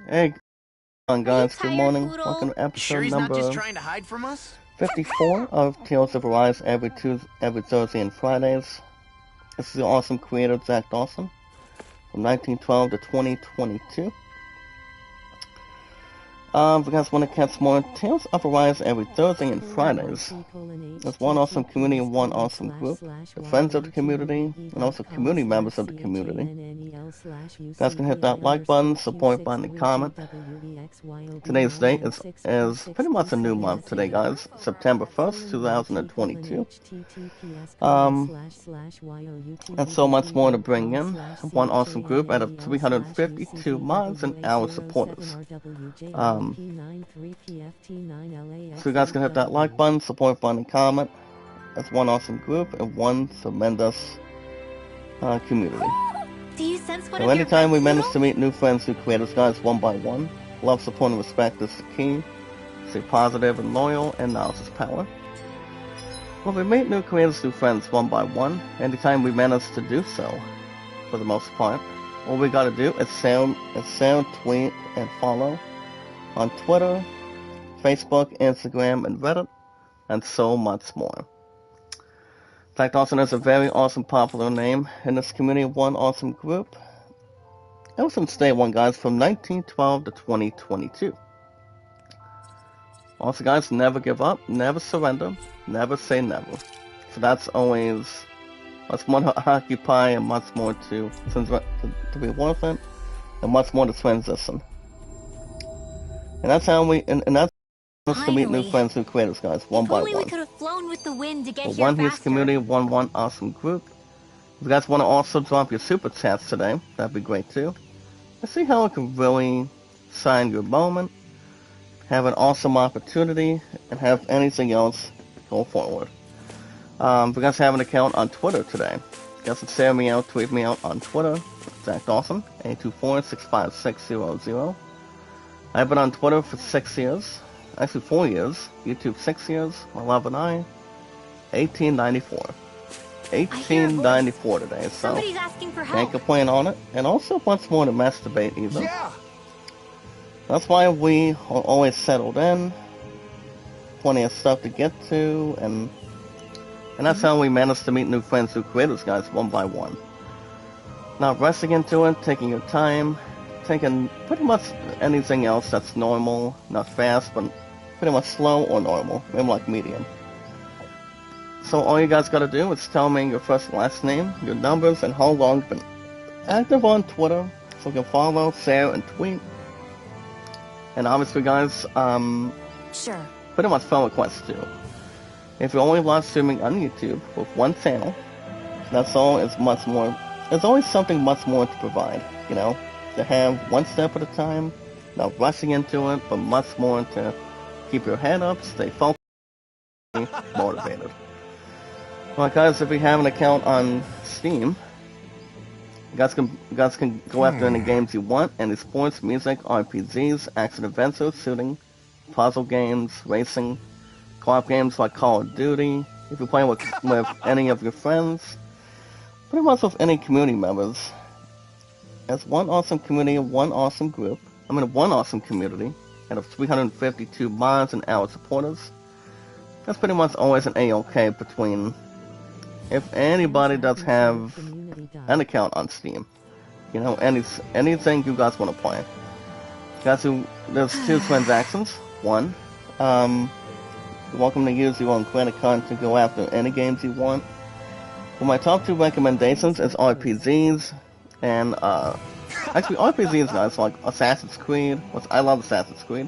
Hey, on Are you guys, good tired, morning. Poodle? Welcome to Sure episode he's not just number trying to hide from us? 54 of Tales of Arise every Thursday and Fridays. This is the awesome creator, Zach Dawson, from 1912 to 2022. If you guys want to catch more Tales of Arise every Thursday and Fridays, there's one awesome community and one awesome group, the friends of the community, and also community members of the community. You guys can hit that like button, support button, and comment. Today's date is pretty much a new month today, guys. September 1st, 2022. And so much more to bring in. One awesome group out of 352 mods and our supporters. So you guys can hit that like button, support button, and comment. That's one awesome group and one tremendous community. Do you sense one So of your anytime we friends, manage Poodle? to meet new friends, new creators, guys, one by one, love, support, and respect is the key. Stay positive and loyal, and knowledge is power. When we meet new creators, new friends, one by one, anytime we manage to do so, for the most part, all we gotta do is sound, tweet, and follow on Twitter, Facebook, Instagram, and Reddit, and so much more. Zach Dawson is a very awesome, popular name in this community of one awesome group. Ever since day one, guys, from 1912 to 2022. Also, guys, never give up, never surrender, never say never. So that's always much more to occupy and much more to be worth it, and much more to transition. And that's how and that's to meet new Finally. friends, new creators, guys, one If by only we one. could have flown with the wind to get For here one huge faster. community, one awesome group. If you guys want to also drop your super chats today, that'd be great too. Let's see how it can really shine your moment, have an awesome opportunity, and have anything else go forward. If you guys have an account on Twitter today, you guys can share me out, tweet me out on Twitter, Zach Dawson, 824-65600. I've been on Twitter for 6 years, actually 4 years, YouTube 6 years, my love and I, 1894. 1894 today, so Somebody's asking for can't help. complain on it. And also once more to masturbate either. Yeah! That's why we are always settled in, plenty of stuff to get to, and that's how we manage to meet new friends, new creators, guys, one by one. Not rushing into it, taking your time, taking pretty much anything else that's normal, not fast, but pretty much slow or normal, maybe like medium. So all you guys gotta do is tell me your first and last name, your numbers, and how long you've been active on Twitter, so you can follow, share, and tweet. And obviously, guys, Sure. pretty much friend requests too. If you're only live streaming on YouTube with one channel, that's all. It's much more. There's always something much more to provide, you know, to have one step at a time, not rushing into it, but much more to keep your head up, stay focused, motivated. Alright, guys, if you have an account on Steam, you guys can go after any games you want, any sports, music, RPGs, action adventures, shooting, puzzle games, racing, co-op games like Call of Duty. If you're playing with any of your friends, pretty much with any community members. As one awesome community, one awesome group. One awesome community out of 352 mods and our supporters. That's pretty much always an A-OK between. If anybody does have an account on Steam, you know, anything you guys want to play. Guys, there's 2 transactions. One, you're welcome to use your own credit card to go after any games you want. Well, my top 2 recommendations is RPGs, and actually RPGs, guys, like Assassin's Creed, which I love Assassin's Creed.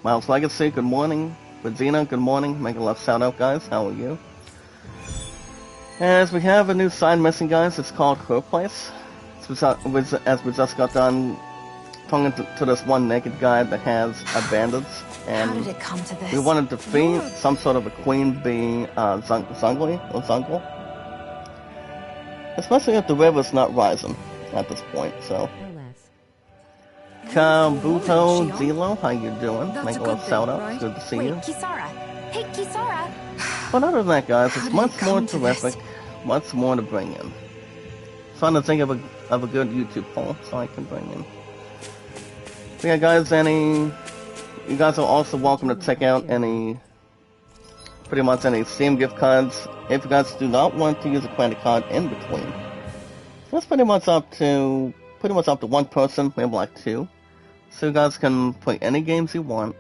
Miles Legacy, good morning. Regina, good morning. Make a love shout out, guys. How are you? As we have a new side mission, guys, it's called Her Place. As we just got done talking to this one naked guy that has a bandage, and How did it come to this? we wanted to defeat some sort of a queen bee, Zungli. Especially if the river's not rising at this point, so. Kabuto Zilo, how you doing? That's Make a a little good shout thing, out, right? good to see Wait, you. Kisara. Hey, Kisara. But other than that, guys, How it's did much it more come to this? terrific, much more to bring in. Trying to think of a good YouTube poll so I can bring in. Yeah, guys, you guys are also welcome to check out pretty much any Steam gift cards if you guys do not want to use a credit card in between. That's pretty much up to one person, maybe like two. So you guys can play any games you want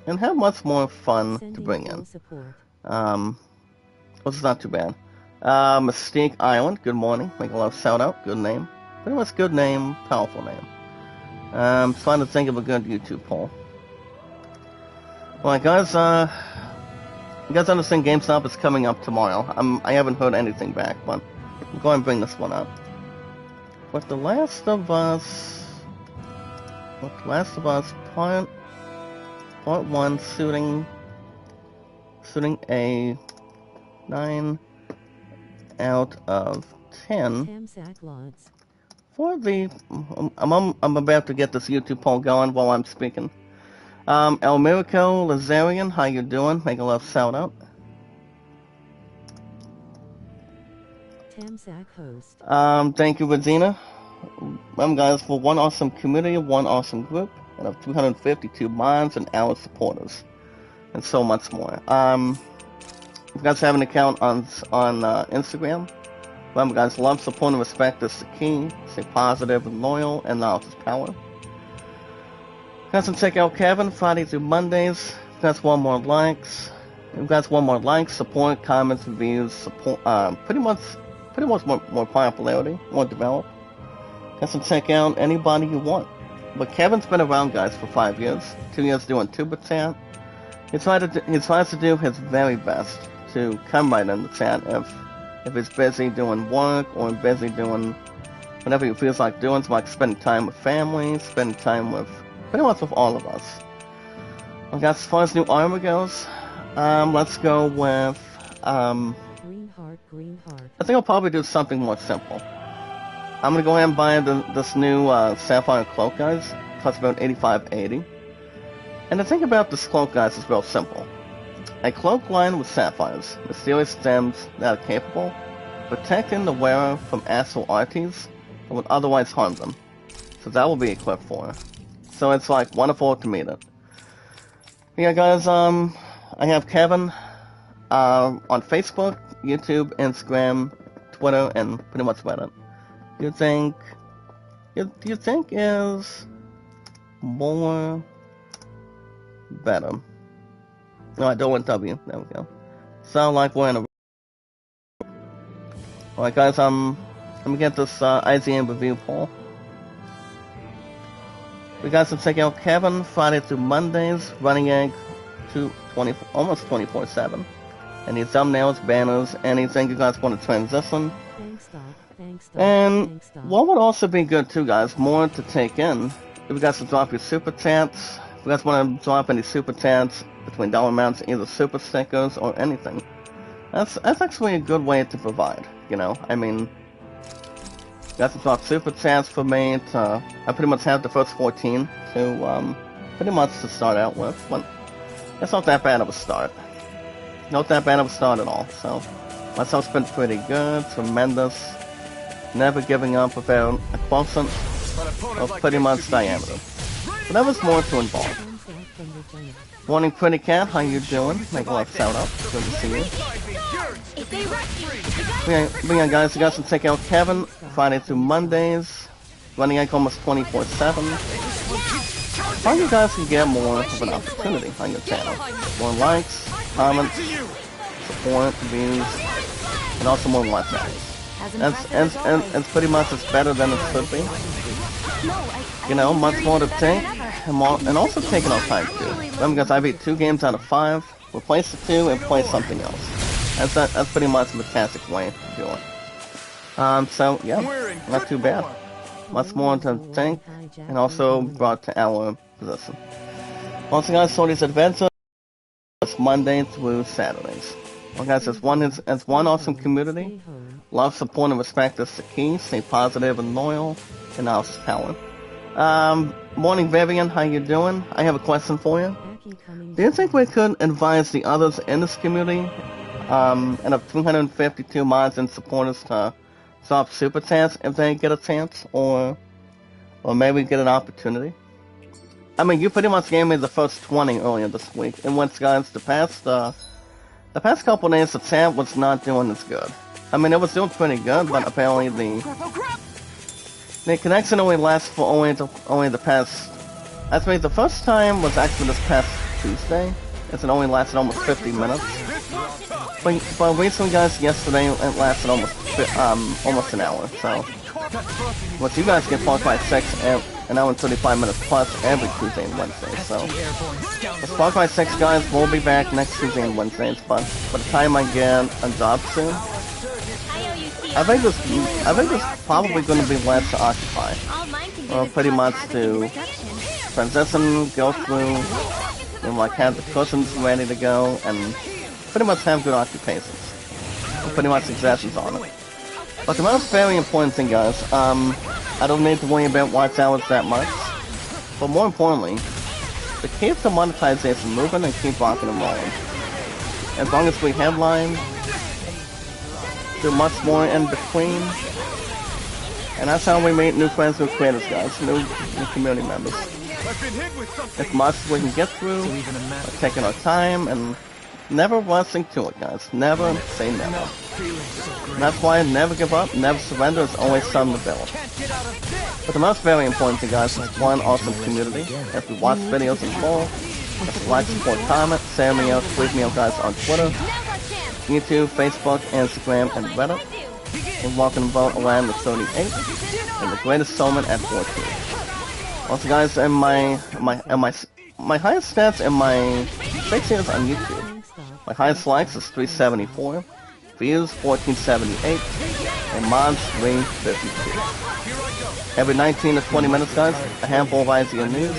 and have much more fun to bring in. Which is not too bad. Mystique Island, good morning. Make a love shout out, good name. Pretty much good name, powerful name. Trying to think of a good YouTube poll. Alright guys, you guys understand GameStop is coming up tomorrow. I haven't heard anything back, but I'm going to bring this one up. With The Last of Us Part 1 shooting a 9 out of 10 for the I'm about to get this YouTube poll going while I'm speaking. El Miracle Lazarian, how you doing? Make a love shout out. Host. Thank you, Regina. Guys, for one awesome community, one awesome group, and of 252 minds and our supporters, and so much more. If you guys have an account on Instagram, remember guys, love, support, and respect is the key. Stay positive and loyal, and knowledge is power. Guys, can check out Kevin Friday through Mondays. If you guys want more likes, support, comments, reviews, support, pretty much more popularity, more develop. Guys, can check out anybody you want. But Kevin's been around, guys, for 5 years. 2 years doing Tuber Chat. He tries to do his very best to come right in the chat if he's busy doing work or busy doing whatever he feels like doing. It's like spending time with family, spending time with pretty much with all of us. Well, guys, as far as new armor goes, let's go with Green heart. I think I'll probably do something more simple. I'm gonna go ahead and buy this new Sapphire cloak, guys. It costs about $85.80. And the thing about this cloak, guys, is real simple. A cloak lined with sapphires, mysterious stems that are capable of protecting the wearer from astral arties that would otherwise harm them. So that will be equipped for. So it's like wonderful to meet it. Yeah, guys, I have Kevin on Facebook, YouTube, Instagram, Twitter, and pretty much Reddit. Do you think is more better? No, I don't want W. There we go. Sound like we're in a... Alright guys, let me get this IGN review poll. We got to check out Kevin Friday through Mondays, Running Egg almost 24/7. Any thumbnails, banners, anything you guys want to transition. Thanks, and what would also be good too, guys, more to take in, if you guys to drop your super chats, if you guys want to drop any super chats between dollar amounts, either super stickers or anything. That's actually a good way to provide, you know. I mean, you guys to drop super chats for me I pretty much have the first 14 to pretty much to start out with, but it's not that bad of a start. Not that bad of a start at all. So myself's been pretty good, tremendous, never giving up without a quotient of pretty much diameter. But there was more to involve. Morning, Pretty Cat, how you doing? Make a left shout out. Good to see you. Yeah, guys, you guys can check out Kevin Friday through Mondays, Running Egg almost 24/7. How you guys can get more of an opportunity on your channel. More likes, comments, support, views, and also more WhatsApps. And pretty much it's better than it should be. You know, much more to take, and also taking our time too. Remember guys, I beat 2 games out of 5, replace the 2 and play something else. That's pretty much a fantastic way to do it. So yeah, not too bad. Much more to think, and also brought to our position. Also guys, so these adventures Monday through Saturdays. Well guys, as one awesome community, love, support, and respect is the key. Stay positive and loyal, and knowledge is power. Morning Vivian, how you doing? I have a question for you. Do you think we could advise the others in this community, and of 252 mods and supporters to drop super chats if they get a chance, or maybe get an opportunity? I mean, you pretty much gave me the first 20 earlier this week, in which, guys, the past couple days, the tab was not doing as good. I mean, it was doing pretty good, but apparently the connection only lasts for only the past. Actually, the first time was actually this past Tuesday. It only lasted almost 50 minutes. But recently, guys, yesterday it lasted almost an hour. So, once you guys get Far Cry 6 an hour and 35 minutes plus every Tuesday and Wednesday. So, the Far Cry 6 guys will be back next Tuesday and Wednesdays. But by the time I get a job soon, I think there's probably going to be less to occupy. Or pretty much to transition, go through, and like have the cushions ready to go, and pretty much have good occupations. And pretty much suggestions on it. But the most very important thing, guys, I don't need to worry about watch hours that much. But more importantly, to keep the monetization moving and keep rocking and rolling. As long as we headline, do much more in between. And that's how we meet new friends, new creators, guys, new community members. As much as we can get through, taking our time, and never rushing to it, guys. Never say never. And that's why never give up, never surrender is always something to build. But the most very important thing, guys, is one awesome community. If you watch videos in full, if you like, support, comment, share me out, tweet me out, guys, on Twitter, YouTube, Facebook, Instagram, and Reddit. And welcome to vote around the 38 and the greatest soulman at 14. Also, guys, in my highest stats in my 6 years on YouTube, my highest likes is 374, views 1478, and mods 352. Every 19 to 20 minutes, guys, a handful of IZN news,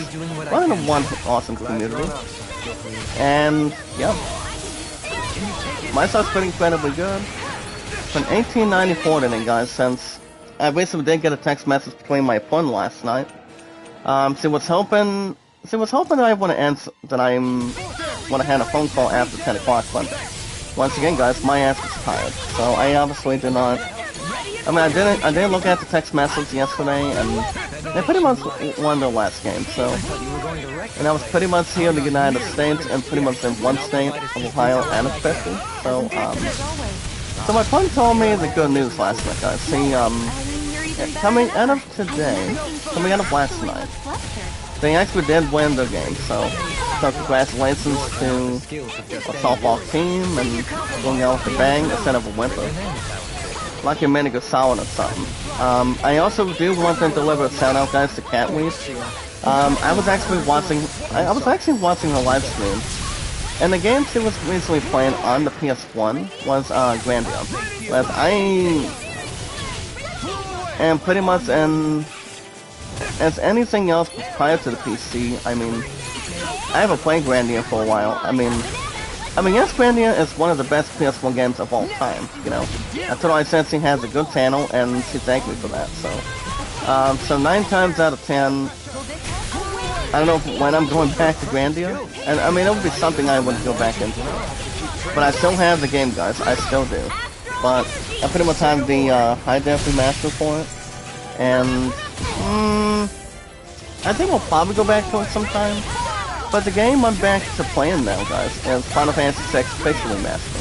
running a one awesome community, and yeah, my stuff's pretty incredibly good. From 1894 today, guys, since I recently did get a text message between my opponent last night. She was hoping that I want to answer, that I want to have a phone call after 10 o'clock Monday. Once again, guys, my ass was tired, so I obviously did not. I mean, I didn't look at the text message yesterday, and they pretty much won their last game. So, and I was pretty much here in the United States, and pretty much in one state of Ohio and of 50. So, so my opponent told me the good news last night, guys. See, coming out of last night, they actually did win their game, so congratulations to a softball team, and going out with a bang instead of a whimper. Like your mini solid or something. I also do want to deliver a shout out, guys, to Catweed. I was actually watching her live stream, and the game she was recently playing on the PS1 was Grandia. Whereas I am pretty much as anything else prior to the PC. I mean, I haven't played Grandia for a while. I mean, yes, Grandia is one of the best PS1 games of all time, you know. That's what I said. She has a good channel, and she thanked me for that, so. So 9 times out of 10, I don't know when I'm going back to Grandia. And I mean, it would be something I would go back into. But I still have the game, guys. I still do. But I pretty much have the high def remaster for it. And I think we'll probably go back to it sometime. But the game I'm back to playing now, guys, is Final Fantasy VI Pixel Remaster.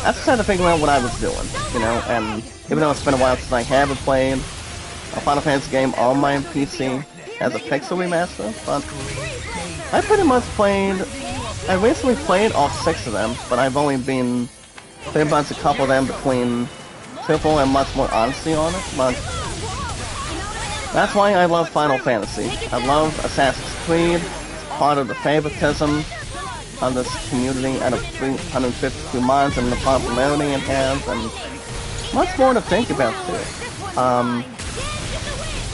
I just had to figure out what I was doing, you know, and even though it's been a while since I haven't played a Final Fantasy game on my PC as a Pixel Remaster, but I pretty much I recently played all 6 of them, but I've only been pretty much a couple of them between Triple and much more Odyssey on it, but that's why I love Final Fantasy. I love Assassin's Creed. Part of the favoritism of this community out of 352 mods and the popularity it has, and much more to think about too.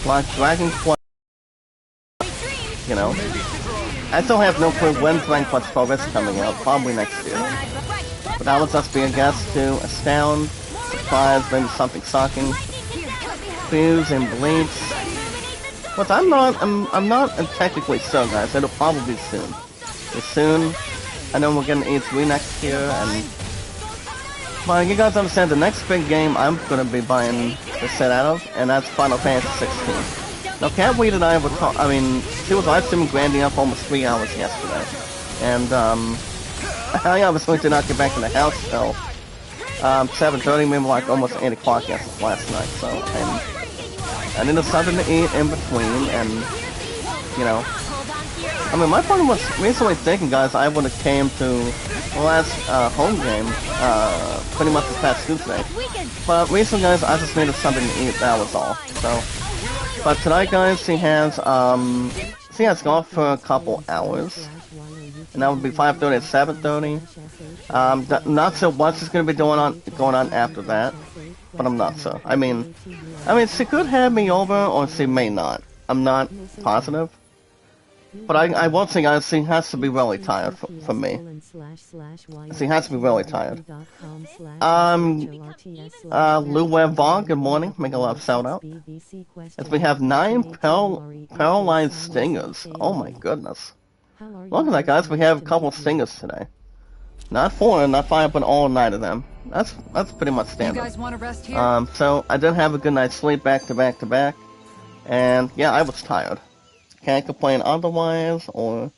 Like Dragon Quest, you know. I still have no clue when Dragon Quest 12 is coming out, probably next year. But that would just be a guess to astound, surprise, maybe something shocking, fuse and bleeds. But I'm not technically so, guys. It'll probably be soon. Soon. I know we're getting E3 next year, and but you guys understand the next big game I'm gonna be buying the set out of, and that's Final Fantasy 16. Now, Catweed and I were she was live streaming Grandia for almost 3 hours yesterday. And, I obviously did not get back to the house till 7:30, maybe like almost 8 o'clock last night, so, and I needed something to eat in between, and, you know, I mean, my point was recently thinking, guys, I would have came to the last home game pretty much this past Tuesday, but recently, guys, I just needed something to eat, that was all, so, but tonight, guys, she has golf for a couple hours. And that would be 5:30 to 7:30. Not sure what she's gonna be going on after that, but I'm not sure. I mean, she could have me over, or she may not. I'm not positive. But I will say, guys, she has to be really tired for me. She has to be really tired. Lou Web Vaughn, good morning. Make a love shout out. As we have 9 paralyzed stingers. Oh my goodness. Look at that, guys. We have a couple of stingers today. Not 4, not 5, but all 9 of them. That's pretty much standard. You guys want to rest here? So I did have a good night's sleep back to back to back, and yeah, I was tired. Can't complain otherwise, or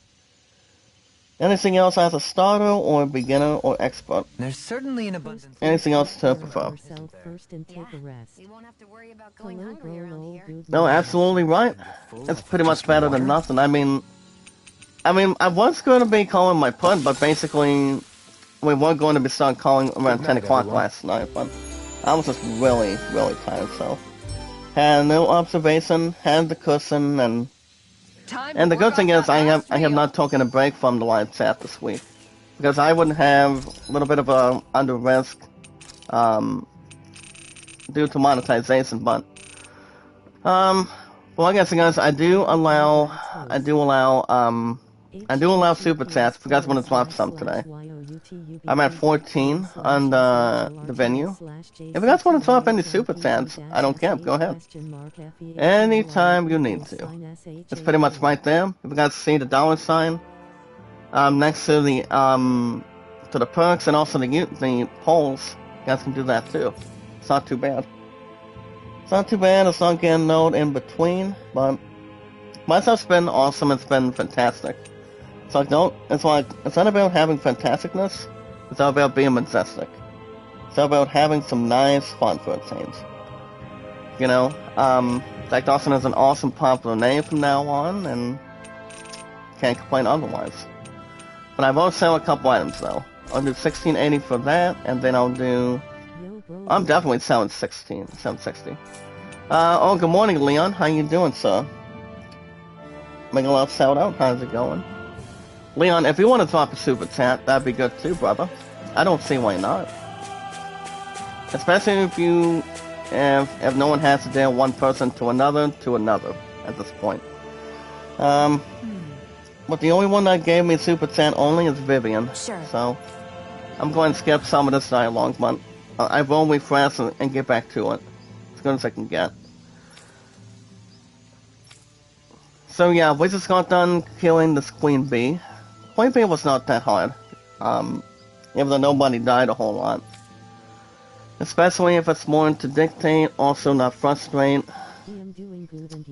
anything else as a starter, or beginner, or expert. There's certainly an abundance. Anything else to prefer? You won't have to worry about going hungry around here. No, absolutely right. It's pretty much better than nothing. I mean, I was going to be calling my punt, but basically, we were going to be starting calling around 10 o'clock last night, but I was just really, really tired, so. Had no observation, had the cushion, and the good thing is I have not taken a break from the live chat this week, because I would have a little bit of a under risk, due to monetization, but, well, I guess, guys, I do allow super chats if you guys want to drop some today. I'm at 14 on the venue. If you guys want to drop any super chats, I don't care. Go ahead. Anytime you need to. It's pretty much right there. If you guys see the $ next to the perks and also the polls, you guys can do that too. It's not too bad. It's not too bad. It's not getting no in between, but myself's been awesome. It's been fantastic. It's not about having fantasticness, it's all about being majestic. It's all about having some nice fun for a change. You know, Jack Dawson is an awesome popular name from now on, and can't complain otherwise. But I will sell a couple items though. I'll do 1680 for that, and then I'm definitely selling 760. Oh, good morning, Leon. How you doing, sir? Making a little shout out. How's it going? Leon, if you want to drop a super chat, that'd be good too, brother. I don't see why not. Especially if no one has to deal one person to another at this point. But the only one that gave me super chat only is Vivian. Sure. So I'm going to skip some of this dialogue, but I will refresh and get back to it as good as I can get. So yeah, we just got done killing this Queen Bee. Queen Bee was not that hard, even though nobody died a whole lot. Especially if it's more to dictate, also not frustrate.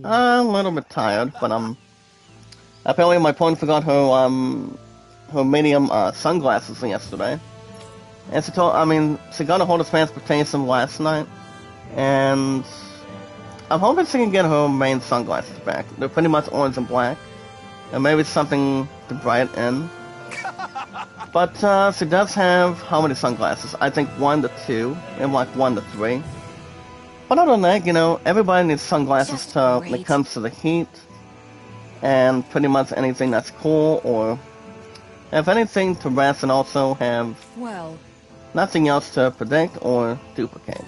A little bit tired, but apparently my opponent forgot her medium sunglasses yesterday. And she got a hold of transportation last night, and I'm hoping she can get her main sunglasses back. They're pretty much orange and black, and maybe something to brighten. But she does have how many sunglasses? I think 1 to 2, and like 1 to 3. But other than that, you know, everybody needs sunglasses when it comes to the heat, and pretty much anything that's cool, or if anything to rest, and also have nothing else to predict or duplicate.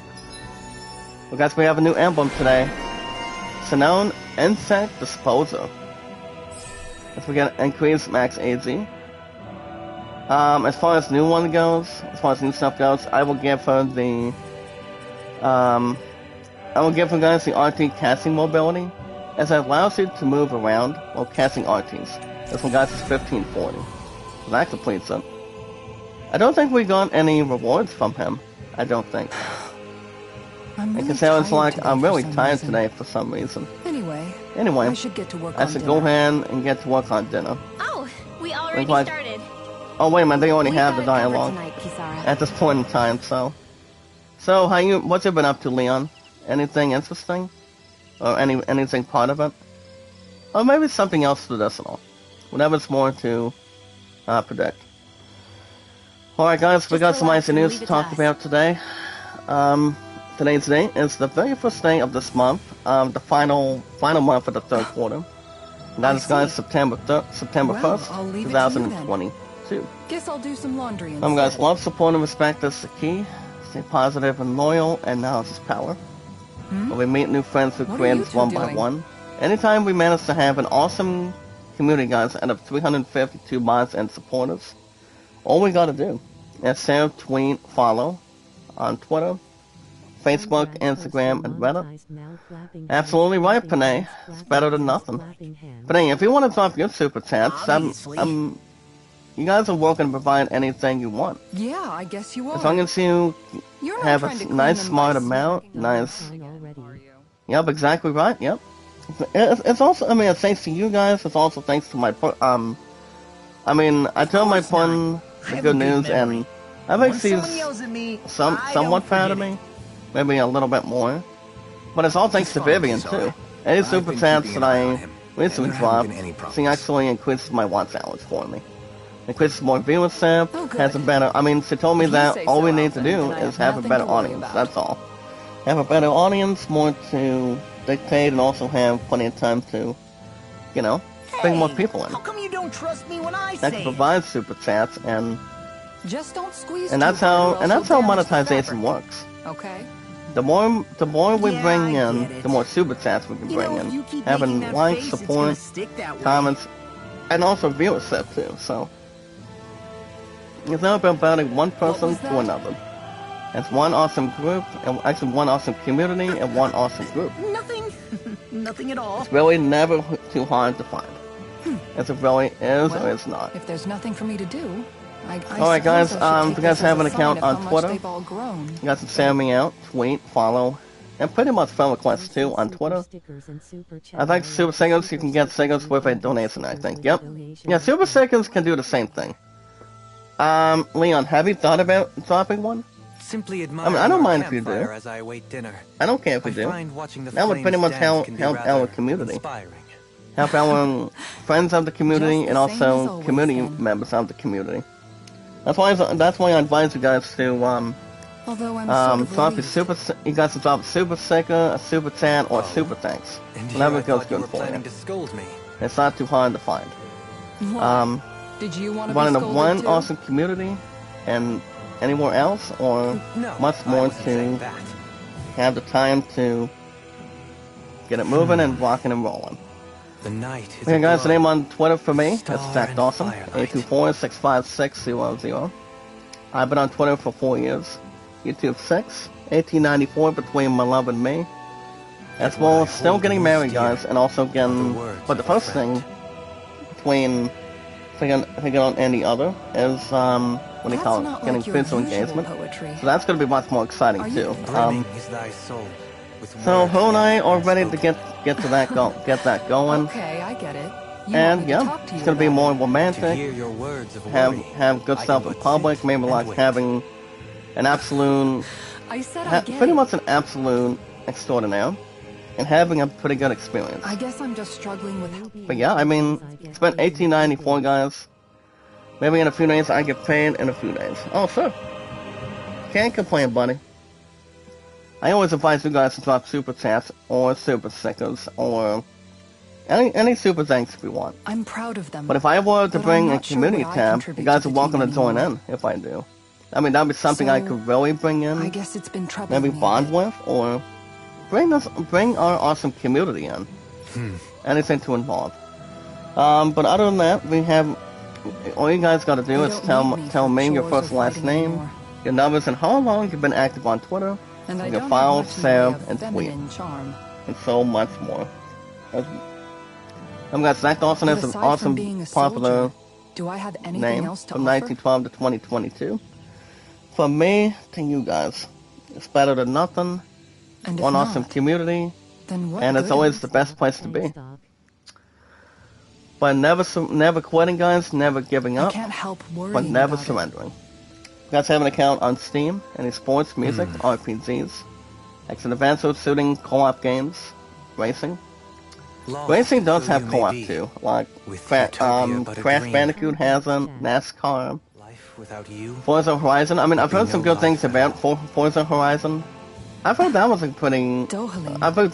Well, guys, we have a new emblem today. Sinone Insect Disposer. If we get increased max AZ. As far as new one goes, as far as new stuff goes, I will give her the guys the RT casting mobility, as it allows you to move around while casting RTs. This one, guys, is 1540. So that completes it. I don't think we got any rewards from him. I don't think. I'm It sounds like I'm really tired today for some reason. Anyway, Anyway, I should get to work I on should dinner. go ahead and get to work on dinner. Oh, we already Like- started. Oh wait a minute, they already We've have got the it covered dialogue tonight, Kisara. at this point in time. So what's you been up to, Leon? Anything interesting, or anything part of it, or maybe something else traditional? Whatever's more to predict. Alright guys, we Just got some relax nice and news leave to it talk to us. about today. Today's day is the very first day of this month, the final month of the third quarter. And that I is, guys, see. September Well, 1st, I'll leave it to you then. 2022. Guess I'll do some laundry instead. Guys, love, support, and respect is the key. Stay positive and loyal, and knowledge is power. When we meet new friends who What are create you us two one by doing? one. Anytime we manage to have an awesome community, guys, out of 352 mods and supporters, all we gotta do is share, tweet, follow on Twitter, Facebook, Instagram, and Reddit. Absolutely right, Panay. It's better than nothing. Panay, if you want to drop your super chats, Obviously. you guys are welcome to provide anything you want. Yeah, I guess you are. As long as you You're not have trying to a clean nice, them smart by amount, nice. Fine already. Yep, exactly right. Yep. It's also, I mean, it's thanks to you guys. It's also thanks to my, I mean, I tell my course not. pun I the have good a good news, memory. and I think When someone she's yells at me, I somewhat don't proud of forget me. Maybe a little bit more. But it's all thanks to Fine, Vivian, sorry. too. Any I've super been chats keeping that an eye on I him, recently and there haven't dropped, been any problems. she actually increases my watch hours for me. Increases more viewership, Oh, good. has a better, I mean, she told me If you that say all so, we need to Alvin, do then I is have have a nothing better to worry audience, about. that's all. Have a better audience, more to dictate, and also have plenty of time to, you know, bring more Hey, people in. How come you don't trust me when I That say can it? provide super chats, and Just don't squeeze that's too hard how or and else that's how you'll damage the monetization fabric. works. Okay. The more we Yeah, bring I in, get it. the more super chats we can You bring know, if you in. keep Having making that likes, face, it's gonna support, stick that way. comments, and also viewership too. So it's not about batting one person was to that? another. It's one awesome group, and actually one awesome community, and one awesome group. Nothing. Nothing at all. It's really never too hard to find. It's it really is or Well, it's not. If there's nothing for me to do, I Alright, guys, suppose I should if you take guys this have as an a account sign on of how Twitter, much they've all grown. You guys can send me out, tweet, follow, and pretty much friend requests too on Twitter. I think Super Singers, you can get singers with a donation, I think. Yep. Yeah, Super Singers can do the same thing. Leon, have you thought about dropping one? Simply I mean, admire I don't our mind if you campfire do. as I await dinner. I don't care if I you do. find watching the That would pretty much flames dance can be help rather our community. inspiring. Help our friends of the community Just and the same as also always, community then. members of the community. That's why I advise you guys to Although I'm sort of drop your relieved. you guys can drop a super sticker, a super chat, or a Oh. super thanks. And here Whatever I goes thought you good were for you. planning to scold me. It's not too hard to find. What? Did you want to be One in scolded one too? awesome community, and anywhere else, or No, much I more wasn't saying to that. have the time to get it moving and rocking and rolling. The night is Okay, guys, the aglow. name on Twitter for me is Star Zach and Dawson, firelight. 824-656-00. I've been on Twitter for 4 years. YouTube 6, 1894 between my love and me. As Yet well what as I still hold getting most married, dear guys, and also are the getting. words But the of a first friend. thing between thinking on any other is what do you That's call it? not Getting like your physical usual engagement. poetry. So that's going to be much more exciting Are you too. Brimming is thy soul with So words Ho and I yet are ready to unspoken. get to that get that going, Okay, I get it. You want and me to yeah, talk to you it's going to be about more it. To romantic. hear your words of Have worry, good I stuff can in but public. sit Maybe and like wait. having an absolute, I said I get pretty it. much an absolute extraordinaire, and having a pretty good experience. I guess I'm just struggling with. But yeah, I mean, it's been 1894, guys. Maybe in a few days I get paid in a few days. Oh, sure. Can't complain, buddy. I always advise you guys to drop super chats or super stickers or any super thanks if you want. I'm proud of them. But if I were to But I'm bring a not sure community what I tab, contribute you guys to are the welcome to team join anymore. in if I do. I mean, that'd be something I So, could really bring in. I guess it's been troubling Maybe me a bond bit. with, or bring our awesome community in. Anything to involve. But other than that, we have all you guys got to do You is don't need tell for me your chores or first last fighting name, anymore. your numbers, and how long you've been active on Twitter, And I your don't file, have much in the way save, of and tweet, feminine charm. and so much more. Guys, Zach Dawson But is an aside from awesome, being a popular soldier, do I have anything name else to from offer? 1912 to 2022. From me to you guys, it's better than nothing. And if One not, awesome community, Then what and it's good? always the best place to be. Thanks, Doc. But never quitting, guys, never giving I up, can't help worrying but never about it. surrendering. You guys have an account on Steam, any sports, music, RPGs, action adventure, shooting, co-op games, racing. Lost Racing does though have you may co-op be, too, like with Utopia but a Crash dream. Bandicoot has a NASCAR, Life without you. Forza Horizon. I mean, I've Would heard be some no good life things at about Forza Horizon. I've heard that was a pretty. Dohalim. I've heard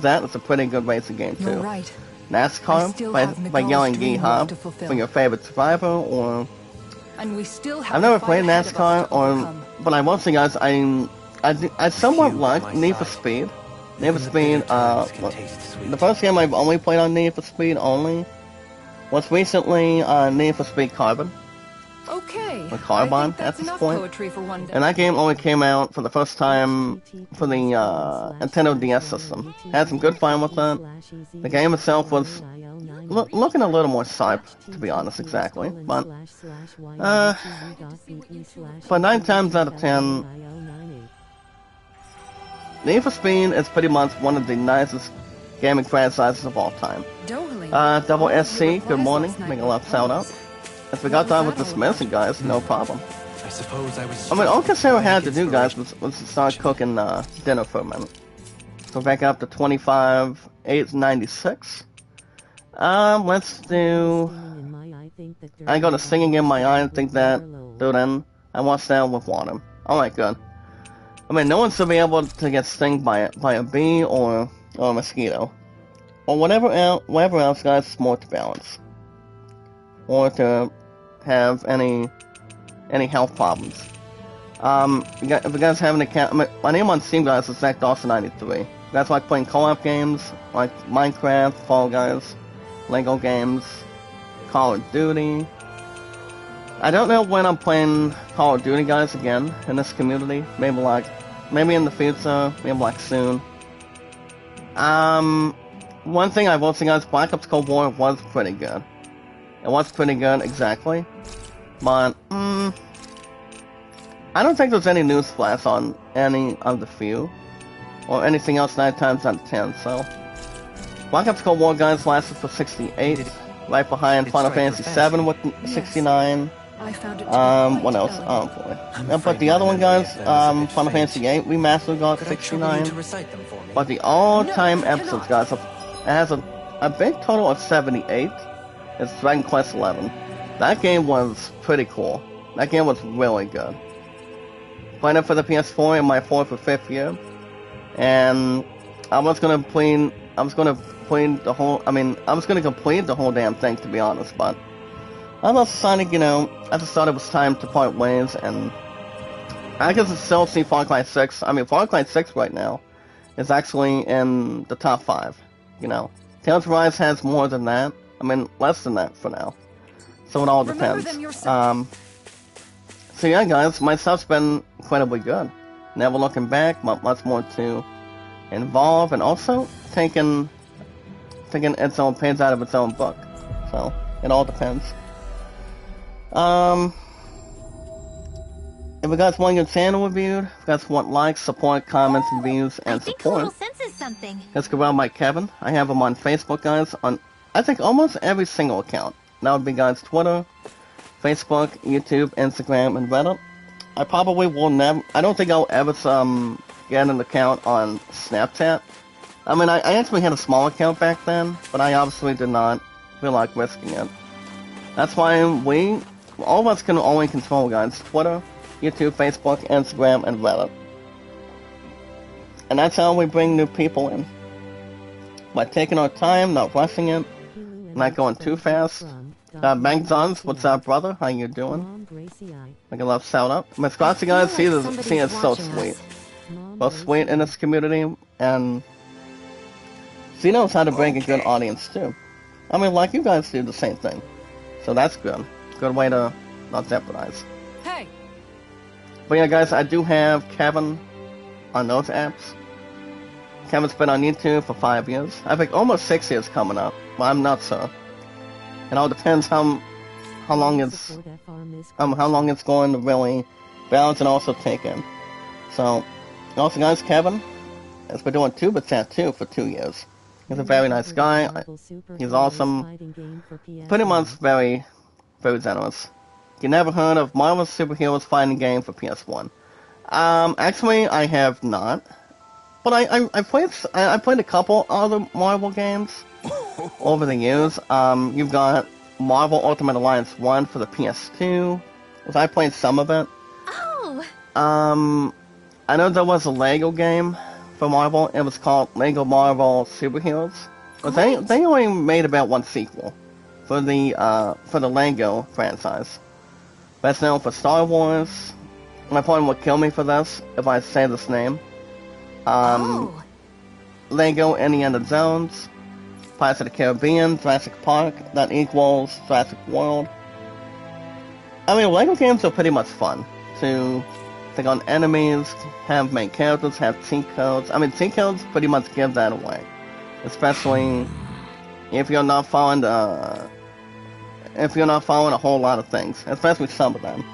that was a pretty good racing game too. You're right. I NASCAR still by have by Miguel's yelling dream Yeehaw left to fulfill. for your favorite survivor, or And we still have I've never the fight played ahead of us NASCAR, to or overcome. but I will say, guys, I somewhat you like by my Need for side. Speed. Need for Even the Speed. bitter times can taste sweet. The first game I've only played on Need for Speed only was recently Need for Speed Carbon. Okay. Or Carbon, I think that's at this enough point. poetry for one day. And that game only came out for the first time for the Nintendo DS system. Had some good fun with that. The game itself was looking a little more sharp, to be honest, exactly. But 9 times out of 10, Need for Speed is pretty much one of the nicest gaming franchises of all time. Dohalim. Double Your SC, good replies morning, last night make a were left shout out. poems. If we got What done was with that this all message, guys, no problem. I suppose I was. I mean, all Casero had to do, guys, Inspiration. was to start cooking dinner for a minute. So back up to 25,896. Let's do. I got a stinging in my eye and think that, dude, then I wash down with water. Alright, good. I mean, no one should be able to get stung by a bee or a mosquito. Or whatever else, guys, is more to balance. Or to have any health problems. If you guys have an account, my name on Steam, guys, is Zach Dawson93. You guys like playing co-op games, like Minecraft, Fall Guys, Lego games, Call of Duty. I don't know when I'm playing Call of Duty, guys, again, in this community. Maybe in the future, maybe soon. One thing I will say, guys, Black Ops Cold War was pretty good. It was pretty good, exactly. But, I don't think there's any news flash on any of the few. Or anything else 9 times out of 10, so. Black Ops Cold War, guys, lasted for 68. Right behind Final Fantasy VII with 69. I found it What else? Oh boy. But the other one, guys, Final Fantasy VIII Remastered got Could I trouble you 69. to recite them for me? But the all-time episodes, guys, it has a big total of 78. It's Dragon Quest XI. That game was pretty cool. That game was really good. Playing it for the PS4 in my 4th or 5th year, and I was gonna complete the whole damn thing, to be honest, but I just decided, I just thought it was time to part ways, and I guess I still see Far Cry 6. I mean, Far Cry 6 right now is actually in the top 5, Tales of Rise has more than that. I mean, less than that for now. So it all Remember depends. them yourself. So yeah, guys, my stuff's been incredibly good. Never looking back, much more to involve, and also taking its own page out of its own book. So it all depends. If you guys want your channel reviewed, if you guys want likes, support, comments, reviews, and I think support, Little Sense is something. let's go around by Kevin. I have him on Facebook, guys, on I think almost every single account. That would be, guys, Twitter, Facebook, YouTube, Instagram, and Reddit. I probably will never. I don't think I'll ever get an account on Snapchat. I mean, I actually had a small account back then, but I obviously did not feel like risking it. That's why all of us can only control, guys, Twitter, YouTube, Facebook, Instagram, and Reddit. And that's how we bring new people in. By taking our time, not rushing it, not going too fast. Bang Zons, what's up, brother? How you doing? Make a love shout out. Miss Grazie, guys, she is so sweet. So sweet in this community, and she knows how to bring a good audience, too. I mean, like you guys do the same thing. So that's good. Good way to not jeopardize. Hey, But yeah, guys, I do have Kevin on those apps. Kevin's been on YouTube for 5 years. I think almost 6 years coming up. But I'm not sure. It all depends how long it's going to really balance and also take in. So, also, guys, Kevin, has been doing Tuba Tattoo for 2 years. He's a very nice guy. He's awesome. Pretty much very, very generous. You never heard of Marvel Superheroes fighting game for PS1? Actually, I have not. But I played a couple other Marvel games over the years. You've got Marvel Ultimate Alliance 1 for the PS2, which I played some of it. Oh! I know there was a Lego game for Marvel. It was called Lego Marvel Superheroes. But they only made about one sequel for the Lego franchise. Best known for Star Wars. My opponent would kill me for this if I say this name. Lego Indiana Jones, Pirates of the Caribbean, Jurassic Park, that equals Jurassic World. I mean, Lego games are pretty much fun to take on enemies, have main characters, have cheat codes. I mean, cheat codes pretty much give that away, especially if you're not following a whole lot of things, especially some of them.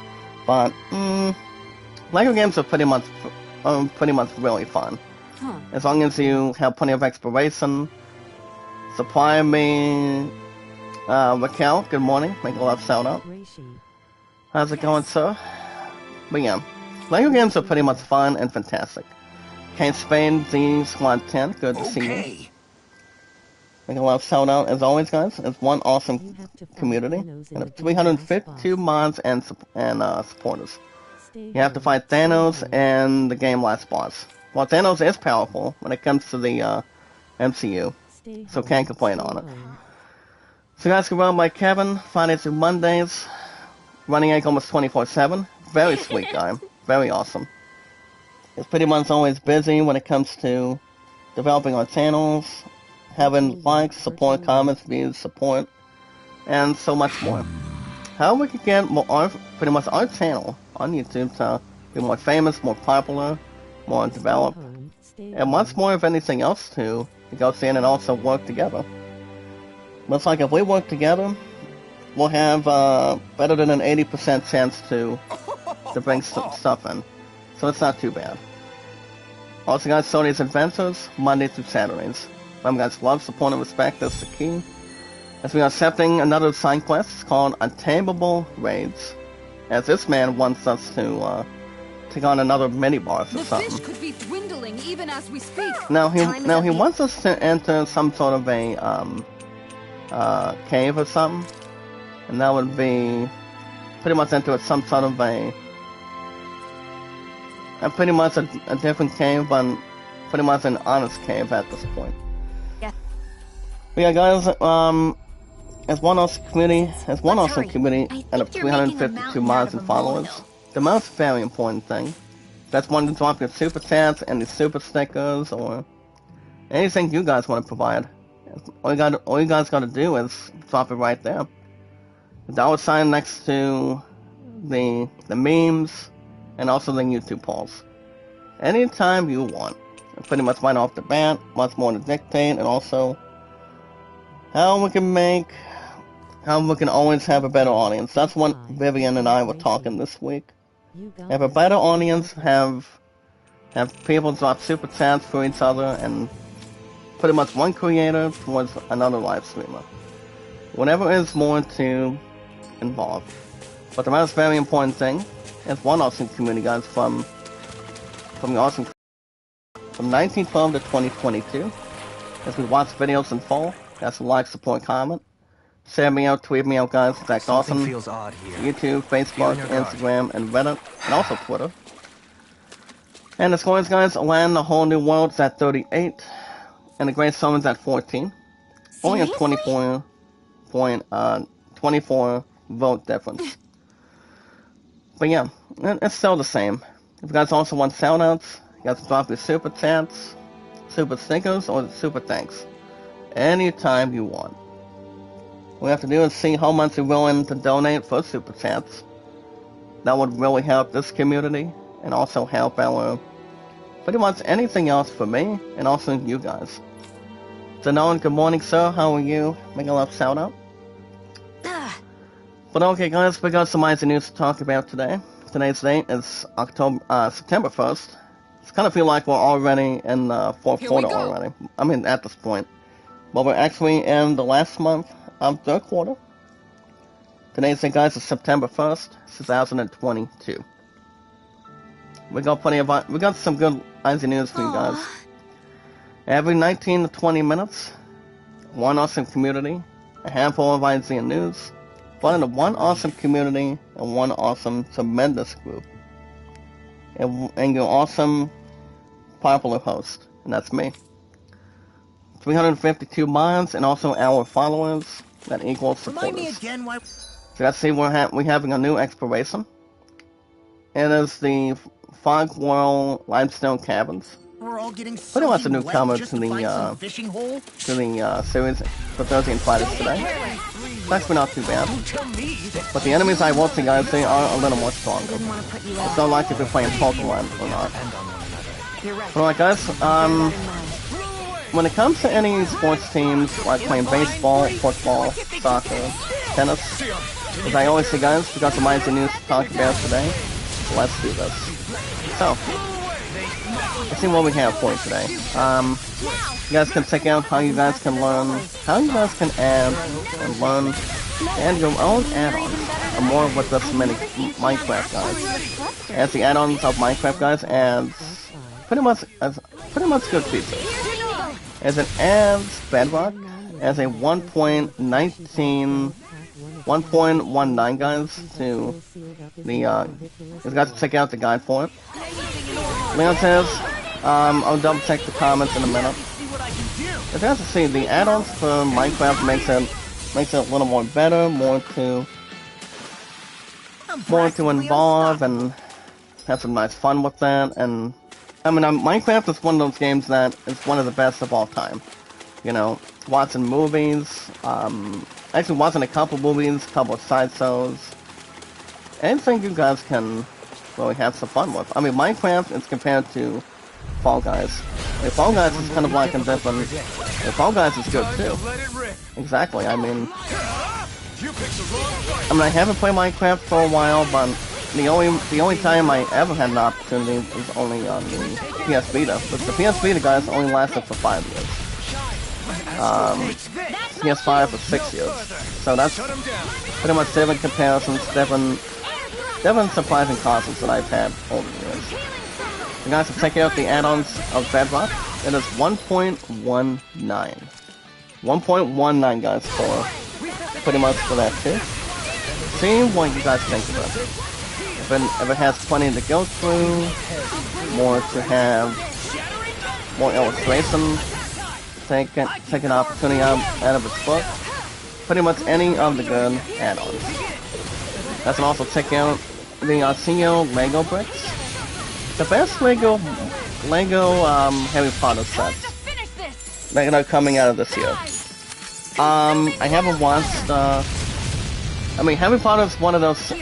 But Lego games are pretty much really fun. As long as you have plenty of exploration. Supply me, Raquel, good morning. Make a love shout out. How's it going, sir? But yeah, Lego games are pretty much fun and fantastic. Kane Spain, Z Squad 10, good to see you. Make a love shout out as always, guys. It's one awesome community and 352 mods and supporters. You have to fight Thanos and the game last boss. Well, Thanos is powerful when it comes to the MCU, so can't complain on it. So guys can run by Kevin, Fridays through Mondays, running egg almost 24/7. Very sweet guy, very awesome. He's pretty much always busy when it comes to developing our channels, having likes, support, comments, views, support, and so much more. How we can get pretty much our channel on YouTube to be more famous, more popular, more developed, and much more of anything else to go in and also work together. Looks like if we work together, we'll have better than an 80% chance to bring stuff in. So it's not too bad. Also guys, Sony's Adventures, Monday through Saturdays. Remember guys, love, support, and respect, that's the key. As we are accepting another side quest called Untamable Raids. As this man wants us to take on another mini-boss or something. The fish could be dwindling even as we speak. Now he wants us to enter some sort of a cave or something. And that would be pretty much enter some sort of pretty much a different cave, but pretty much an honest cave at this point. Yeah. But yeah, guys, as one awesome community, and 352 mods and followers, the most very important thing. That's one to drop your super chats and the super stickers or anything you guys want to provide. All you guys got to do is drop it right there. The dollar sign next to the memes and also the YouTube polls. Anytime you want. Pretty much right off the bat, much more to dictate, and also how we can always have a better audience. That's what Vivian and I were talking this week. Have a better audience, have people drop super chats for each other, and pretty much one creator towards another live streamer. Whatever is more to involve. But the most very important thing is one awesome community, guys, from the awesome from 1912 to 2022. As we watch videos in full, that's a like, support, comment. Share me out, tweet me out, guys. That's awesome. Feels odd here. YouTube, Facebook, Instagram, and Reddit, and also Twitter. And the scores, guys, land the whole new world's at 38, and the Great Summons at 14. Only a 24 vote difference. But yeah, it's still the same. If you guys also want shoutouts, you guys can drop your super chats, super stickers, or super thanks. Anytime you want. What we have to do is see how much you're willing to donate for super chats. That would really help this community, and also help our pretty much anything else for me, and also you guys. Zanon, good morning, sir. How are you? Make a love shout out. But okay, guys, we got some nice news to talk about today. Today's date is September 1st, It's kind of feel like we're already in the fourth Here we quarter go. already. I mean, at this point. But we're actually in the last month of third quarter. Today's date, guys, is September 1st, 2022. We got some good IZ news for you guys. Every 19 to 20 minutes, one awesome community, a handful of IZ news, one in one awesome community, and one awesome tremendous group. And your awesome popular host, and that's me. 352 minds and also our followers that equals Remind me supporters. again why. So let's see, we're having a new exploration. It is the Fog World Limestone Caverns. We're all getting Pretty much a soaking newcomer wet just to the, find some fishing hole. To the series for Thursday and Fridays today. It's actually not too bad. But the enemies I will see, guys, they are a little more stronger. Didn't want to put you It's out. not like if you're playing Pokemon or not. Depend on one another. You're right. Alright, guys, when it comes to any sports teams, like playing baseball, football, soccer, tennis, as I always say, guys, we got some IZ news to talk about today. So let's do this. So, let's see what we have for you today. You guys can check out how you guys can learn, how you guys can add and learn, and your own add-ons, and more with this many Minecraft guys. As the add-ons of Minecraft guys adds pretty much good features. As it adds Bedrock as a 1.19 1.19 guys to the you guys check out the guide for it. Leon says, I'll double check the comments in a minute. As you guys can see, the add-ons for Minecraft makes it a little more better, more to involve and have some nice fun with that. And I mean, Minecraft is one of those games that is one of the best of all time. You know, watching movies, actually watching a couple movies, a couple of side shows, anything you guys can really have some fun with. I mean, Minecraft is compared to Fall Guys. Fall Guys is kind of like a different. Fall Guys is good too. Exactly. I mean, I haven't played Minecraft for a while, but the only time I ever had an opportunity was only on the PS Vita. But the PS Vita, guys, only lasted for 5 years. PS5 for 6 years. So that's pretty much different comparisons, different surprising consoles that I've had over the years. You guys can check out the add-ons of Bedrock. It is 1.19. 1.19, guys, for pretty much for that too. See what you guys think of it. If it has plenty to go through, more to have, more illustration, take an opportunity out of its book. Pretty much any of the good add-ons. You can also check out the Arsenio Lego bricks. The best Lego Harry Potter sets that are coming out of this year. I haven't watched. I mean, Harry Potter is one of those.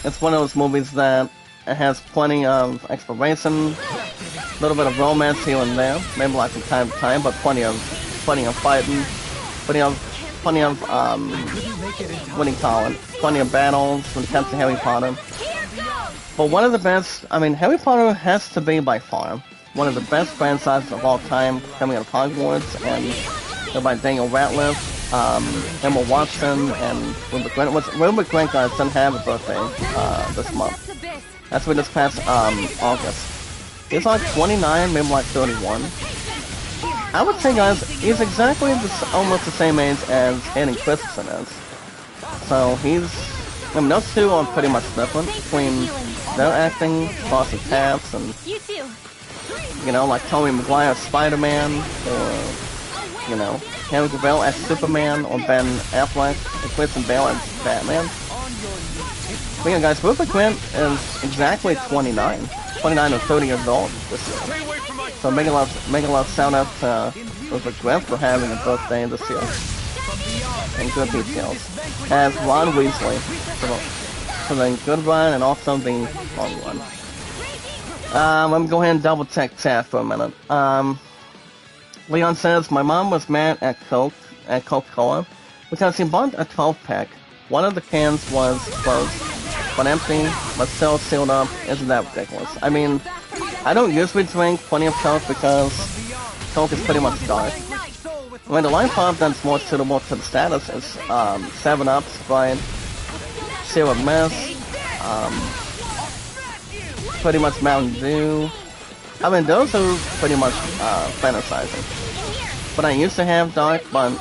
It's one of those movies that it has plenty of exploration, a little bit of romance here and there, maybe like from time to time, but plenty of fighting, plenty of what do you call it? Plenty of battles when it comes to Harry Potter. But one of the best, I mean, Harry Potter has to be by far one of the best franchises of all time, coming out of Hogwarts, and they're by Daniel Radcliffe, Emma Watson, and Rupert Grint. Rupert Grint, guys, didn't have a birthday this month. That's for this past August. He's like 29, maybe like 31. I would say, guys, he's exactly almost the same age as Hayden Christensen is. So he's, I mean, those two are pretty much different between their acting, crossing paths, and you know, like Tobey Maguire as Spider-Man, or you know, Henry Cavill as Superman, or Ben Affleck and Christian Bale as Batman. But yeah, guys, Rupert Grint is exactly 29 or 30 years old this year. So make a lot of shout out to Rupert Grint for having a birthday this year. And good details. As Ron Weasley for the good run and also the long run. Let me go ahead and double check chat for a minute. Leon says, my mom was mad at Coca-Cola because he bought a 12-pack. One of the cans was closed, but empty, but still sealed up. Isn't that ridiculous? I mean, I don't usually drink plenty of Coke because Coke is pretty much dark. I mean, the line pop that's more suitable to the status is 7-Up, Sprite, Zero Mist, pretty much Mountain Dew. I mean, those are pretty much fantasizing. But I used to have Dark, but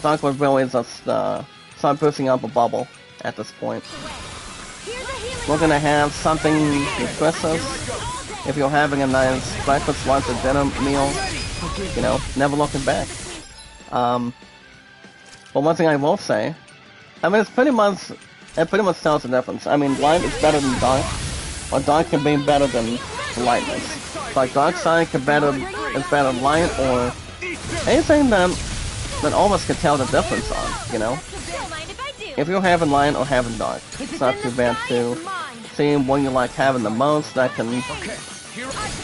Dark was really just start boosting up a bubble at this point. We're gonna have something nutritious. If you're having a nice breakfast, lunch, or dinner meal, you know, never looking back. But one thing I will say, I mean, it pretty much tells the difference. I mean, light is better than dark, or dark can be better than lightness. Like dark side is better than light, or anything that almost can tell the difference on, you know? If you're having light or having dark, it's not too bad to see what you like having the most. That can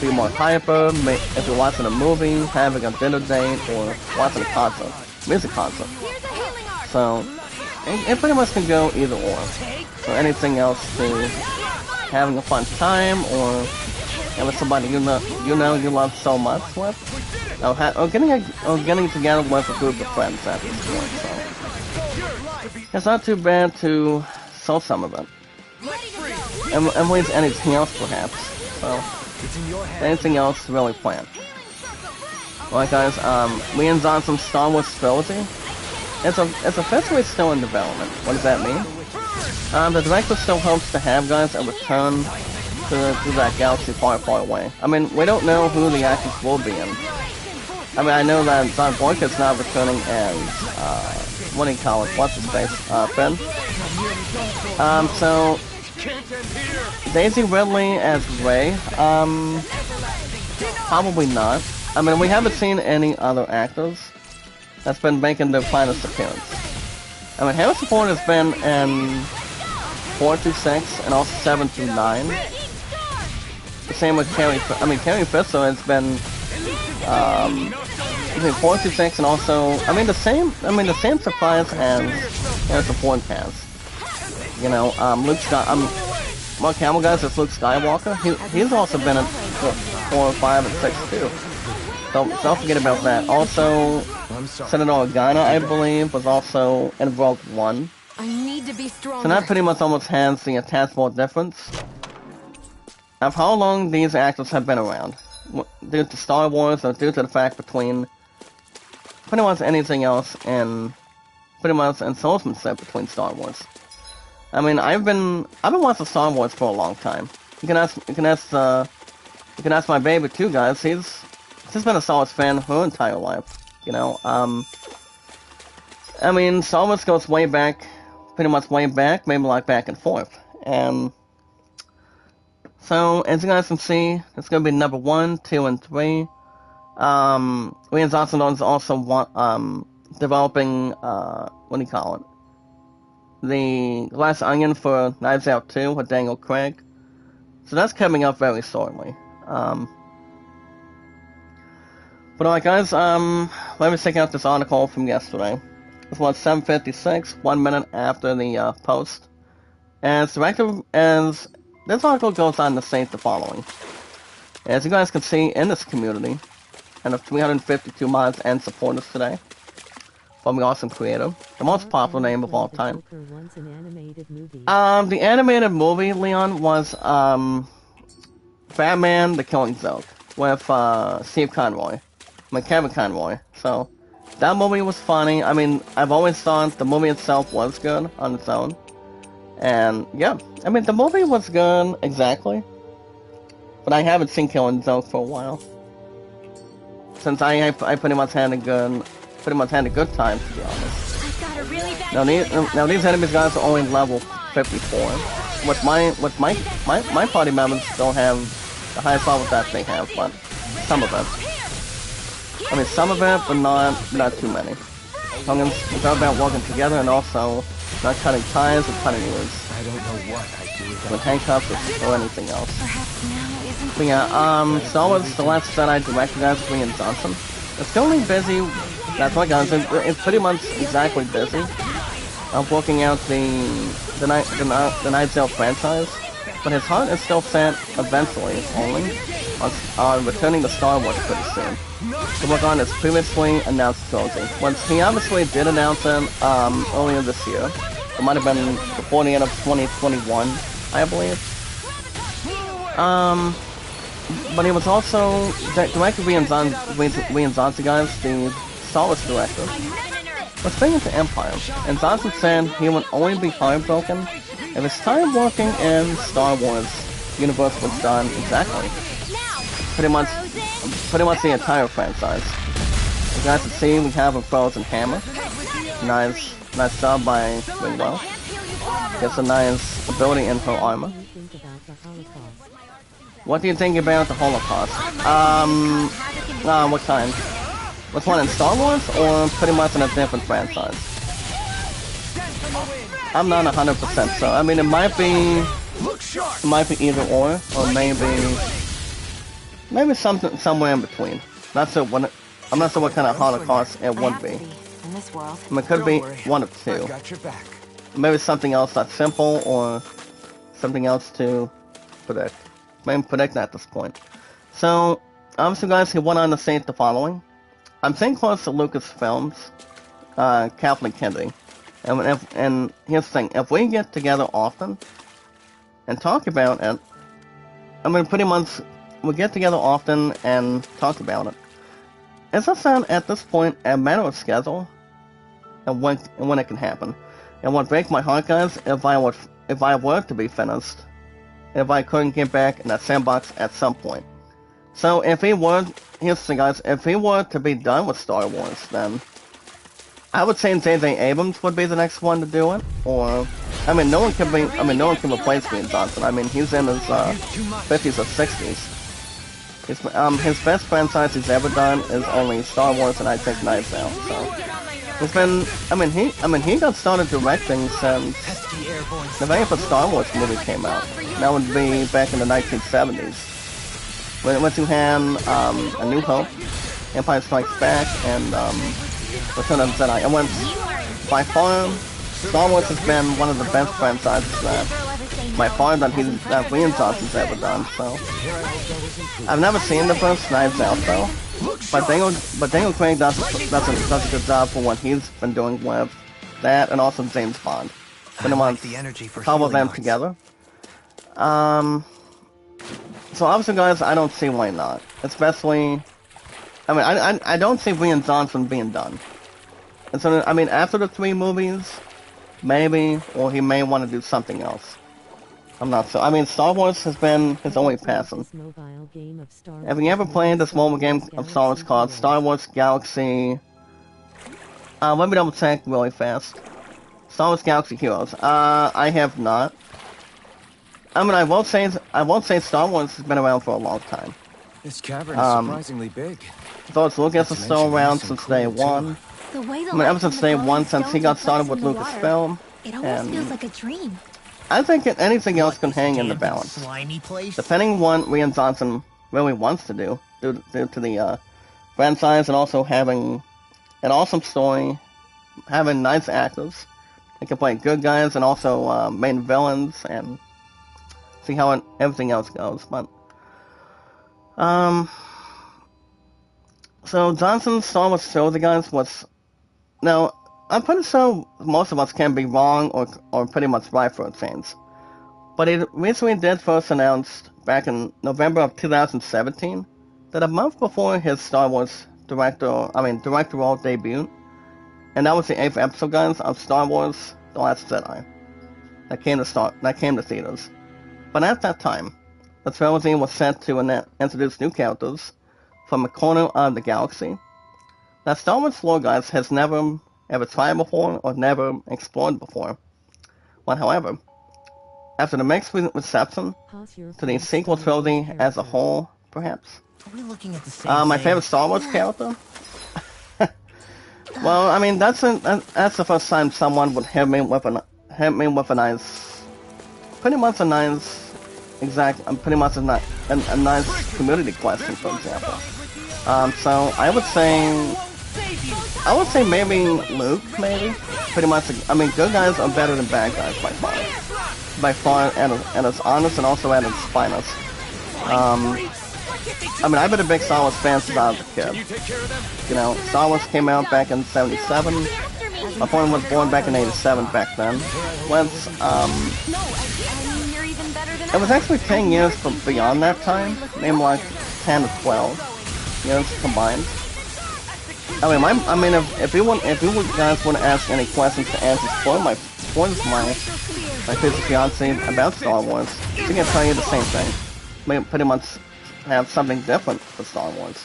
be more hyper, if you're watching a movie, having a dinner date, or watching a concert, music concert. So, it pretty much can go either or. So anything else to having a fun time, or with somebody you love so much with, or getting together with a group of friends at this point. So it's not too bad to sell some of it. And waste anything else perhaps. So anything else really planned. Alright guys, we ends on some Star Wars trilogy. It's officially still in development. What does that mean? The director still hopes to have guys a return to that galaxy far, far away. I mean, we don't know who the actors will be in. I mean, I know that Don Boyka's not returning as, what do you call it? What's his face? Finn. So, Daisy Ridley as Rey, probably not. I mean, we haven't seen any other actors that's been making their finest appearance. I mean, Harrison Ford has been in 4 through 6 and also 7 through 9. The same with Carrie Fisher has been, 4 through 6 and also, the same surprise as Harrison Ford has. You know, Mark Hamill guys is Luke Skywalker. He's also been in 4, 5, and 6 too. Don't forget about that. Also, Senator Organa, I believe, was also in Rogue One. I need to be stronger. So that pretty much almost has the attachable difference of how long these actors have been around. Due to Star Wars, or due to the fact between pretty much anything else and pretty much in salesmanship between Star Wars. I mean, I've been watching Star Wars for a long time. You can ask my baby too, guys. She's been a Star Wars fan her entire life. You know, I mean, Star Wars goes way back, maybe like back and forth. And so, as you guys can see, it's gonna be number 1, 2, and 3. Rian Johnson is also developing, what do you call it? The Glass Onion for Knives Out 2 with Daniel Craig. So that's coming up very shortly. But alright guys, let me check out this article from yesterday. This was 7:56, 1 minute after the post. As this article goes on to state the following. As you guys can see in this community, and of 352 mods and supporters today, from the awesome creator, the most popular name of all time. The animated movie, Leon, was Batman: The Killing Joke with Steve Conroy, Kevin Conroy. So that movie was funny. I mean, I've always thought the movie itself was good on its own, and yeah, I mean the movie was good exactly. But I haven't seen Killing Joke for a while, since I pretty much had a good time, to be honest. Now these enemies guys are only level 54. With my party members don't have the highest level that they have, but some of them. I mean some of it, but not too many. It's all about working together and also not cutting ties or cutting loose. I don't know what I'd do with handcuffs or anything else. But yeah, Star Wars The Last Jedi director guys, Rian Johnson. It's totally busy. That's what guys. It's pretty much exactly busy. Working out the Knives Out franchise, but his heart is still set eventually only on returning to Star Wars pretty soon to work on his previously announced trilogy. Once he obviously did announce it earlier this year. It might have been before the end of 2021, I believe. But he was also director Rian Johnson, guys, the Star Wars director, was big to Empire, and Johnson said he would only be heartbroken if his time working in Star Wars universe was done exactly. Pretty much the entire franchise. As you guys can see, we have a frozen hammer. Nice job by Ringwell. Gets a nice ability in her armor. What do you think about the Holocaust? What kind? Which one, in Star Wars, or pretty much in a different franchise? I'm not 100% sure. I mean, it might be either or maybe something somewhere in between. I'm not sure what kind of Holocaust it would be. I mean, it could be one of two. Maybe something else that's simple, or something else to predict. Maybe predict at this point. So, obviously, guys, he went on to say the following. I'm staying close to Lucasfilms, Kathleen Kennedy. And here's the thing, if we get together often and talk about it, I mean, pretty much, we get together often and talk about it. It's just at this point a matter of schedule and when it can happen. It would break my heart, guys, if I were to be finished, if I couldn't get back in that sandbox at some point. So if he were, here's the thing, guys, if he were to be done with Star Wars, then I would say J.J. Abrams would be the next one to do it, or, I mean, no one can replace Rian Johnson. I mean, he's in his 50s or 60s. His best franchise he's ever done is only Star Wars and I think Knives Out. So it's been, he got started directing since the very first Star Wars movie came out. That would be back in the 1970s. When you had A New Hope, Empire Strikes Back, and Return of the Jedi. And by far, Star Wars has been one of the best franchises by far that Rian Johnson's ever done. So I've never seen the first Knives Out though, but Daniel Craig does a good job for what he's been doing with that, and also James Bond. Pretty much couple them together. So obviously, guys, I don't see why not. Especially, I mean, I don't see Rian Johnson being done. And so, I mean, after the 3 movies, maybe, or he may want to do something else. I'm not sure. I mean, Star Wars has been his only passion. Have you ever played this mobile game of Star Wars called Star Wars Galaxy? Let me double check really fast. Star Wars Galaxy Heroes. I have not. I mean, I won't say Star Wars has been around for a long time. This cavern is surprisingly big. George Lucas is still around since day one. I mean, ever since day one, since he got started with Lucasfilm. It almost feels like a dream. I think anything else can hang in the balance. Depending on what Rian Johnson really wants to do, due to the franchise, and also having an awesome story, having nice actors. They can play good guys and also main villains, and see how everything else goes. But so Johnson's Star Wars trilogy, guys, was, now I'm pretty sure most of us can be wrong or pretty much right for a change. But it recently did first announced back in November of 2017 that a month before his Star Wars directorial debut, and that was the 8th episode, guys, of Star Wars The Last Jedi. That came to theaters. But at that time, the trilogy was set to introduce new characters from a corner of the galaxy that Star Wars lore, guys, has never ever tried before or never explored before. But however, after the mixed reception to the sequel trilogy as a whole, perhaps, my favorite Star Wars character? Well, I mean, that's the first time someone would hit me with a nice, pretty much a nice community question, for example. So I would say maybe Luke, maybe. Pretty much, I mean, good guys are better than bad guys by far. By far, and as honest and also at its finest. I mean, I've been a big Star Wars fan since I was a kid. You know, Star Wars came out back in '77. My father was born back in '87 back then. It was actually 10 years beyond that time, maybe like 10 to 12 years combined. I mean, if you guys want to ask any questions to answer for my future fiance about Star Wars, she can tell you the same thing. We pretty much have something different for Star Wars.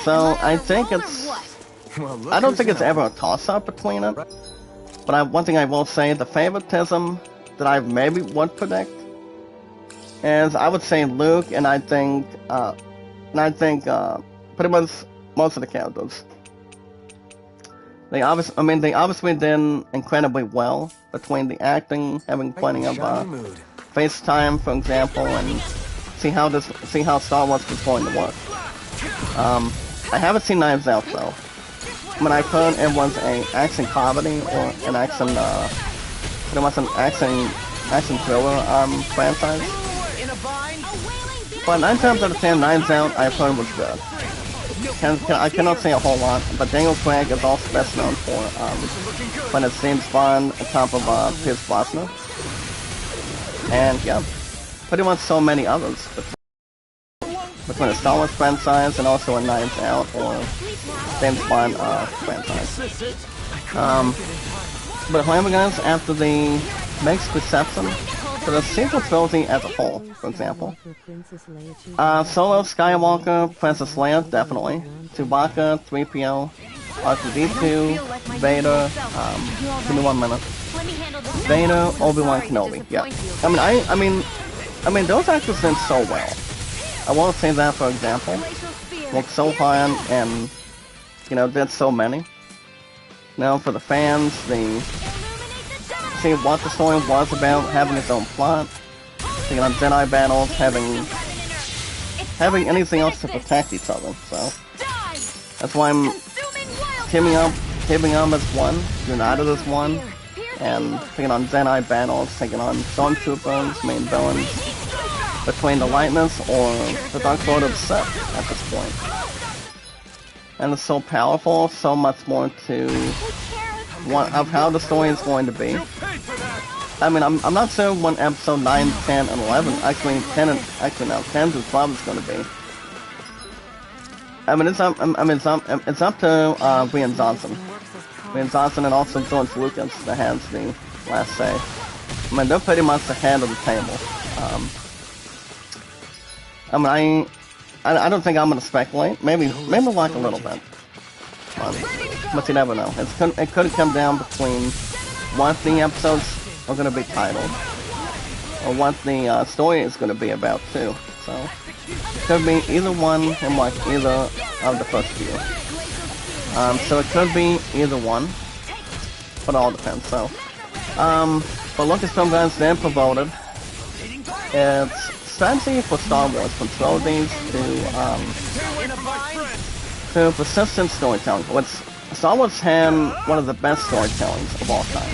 So I think I don't think it's ever a toss-up between it. But one thing I will say, the favoritism that I maybe would predict is I would say Luke, and I think pretty much most of the characters. They obviously did incredibly well between the acting, having plenty of face time, for example, and see how Star Wars was going to work. I haven't seen Knives Out though. I mean, I've heard it was an action comedy or an action, pretty much an action thriller franchise. But 9 times out of 10, Knives Out I've heard was good. I cannot say a whole lot, but Daniel Craig is also best known for when it's James Bond on top of Pierce Brosnan. And yeah, pretty much so many others between a Star Wars franchise and also a Knives Out or James Bond franchise. But however, guys, after the mixed reception for the sequel trilogy as a whole, for example, Solo, Skywalker, Princess Leia, definitely, Chewbacca, 3PO, R2-D2, Vader, give me 1 minute, Vader, Obi-Wan Kenobi, yeah. I mean, those actors did so well. I won't say that, for example. Nick Sohan and, you know, did so many. Now, for the fans, see what the story was about, having its own plot, thinking on Jedi battles, having anything else to protect each other, so. That's why I'm teaming up as one, united as one, and taking on Jedi battles, taking on Stormtroopers, main villains, between the Lightness or the Dark Lord of the Sith at this point. And it's so powerful, so much more of how the story is going to be. I mean, I'm not sure when episode 9, 10, and 11, actually 10 through 12 is going to be. I mean, it's up to Rian Johnson. Rian Johnson and also George Lucas that has the last say. I mean, they're pretty much the head of the table. I mean, I don't think I'm going to speculate. Maybe like a little bit. But you never know. It could come down between what the episodes are going to be titled, or what the story is going to be about too. So it could be either one in like either of the first few. So it could be either one, but it all depends. So, but Lucasfilm guys, they're promoted. It's strategy for Star Wars from trilogies to persistent storytelling. Star Wars had one of the best storytellings of all time.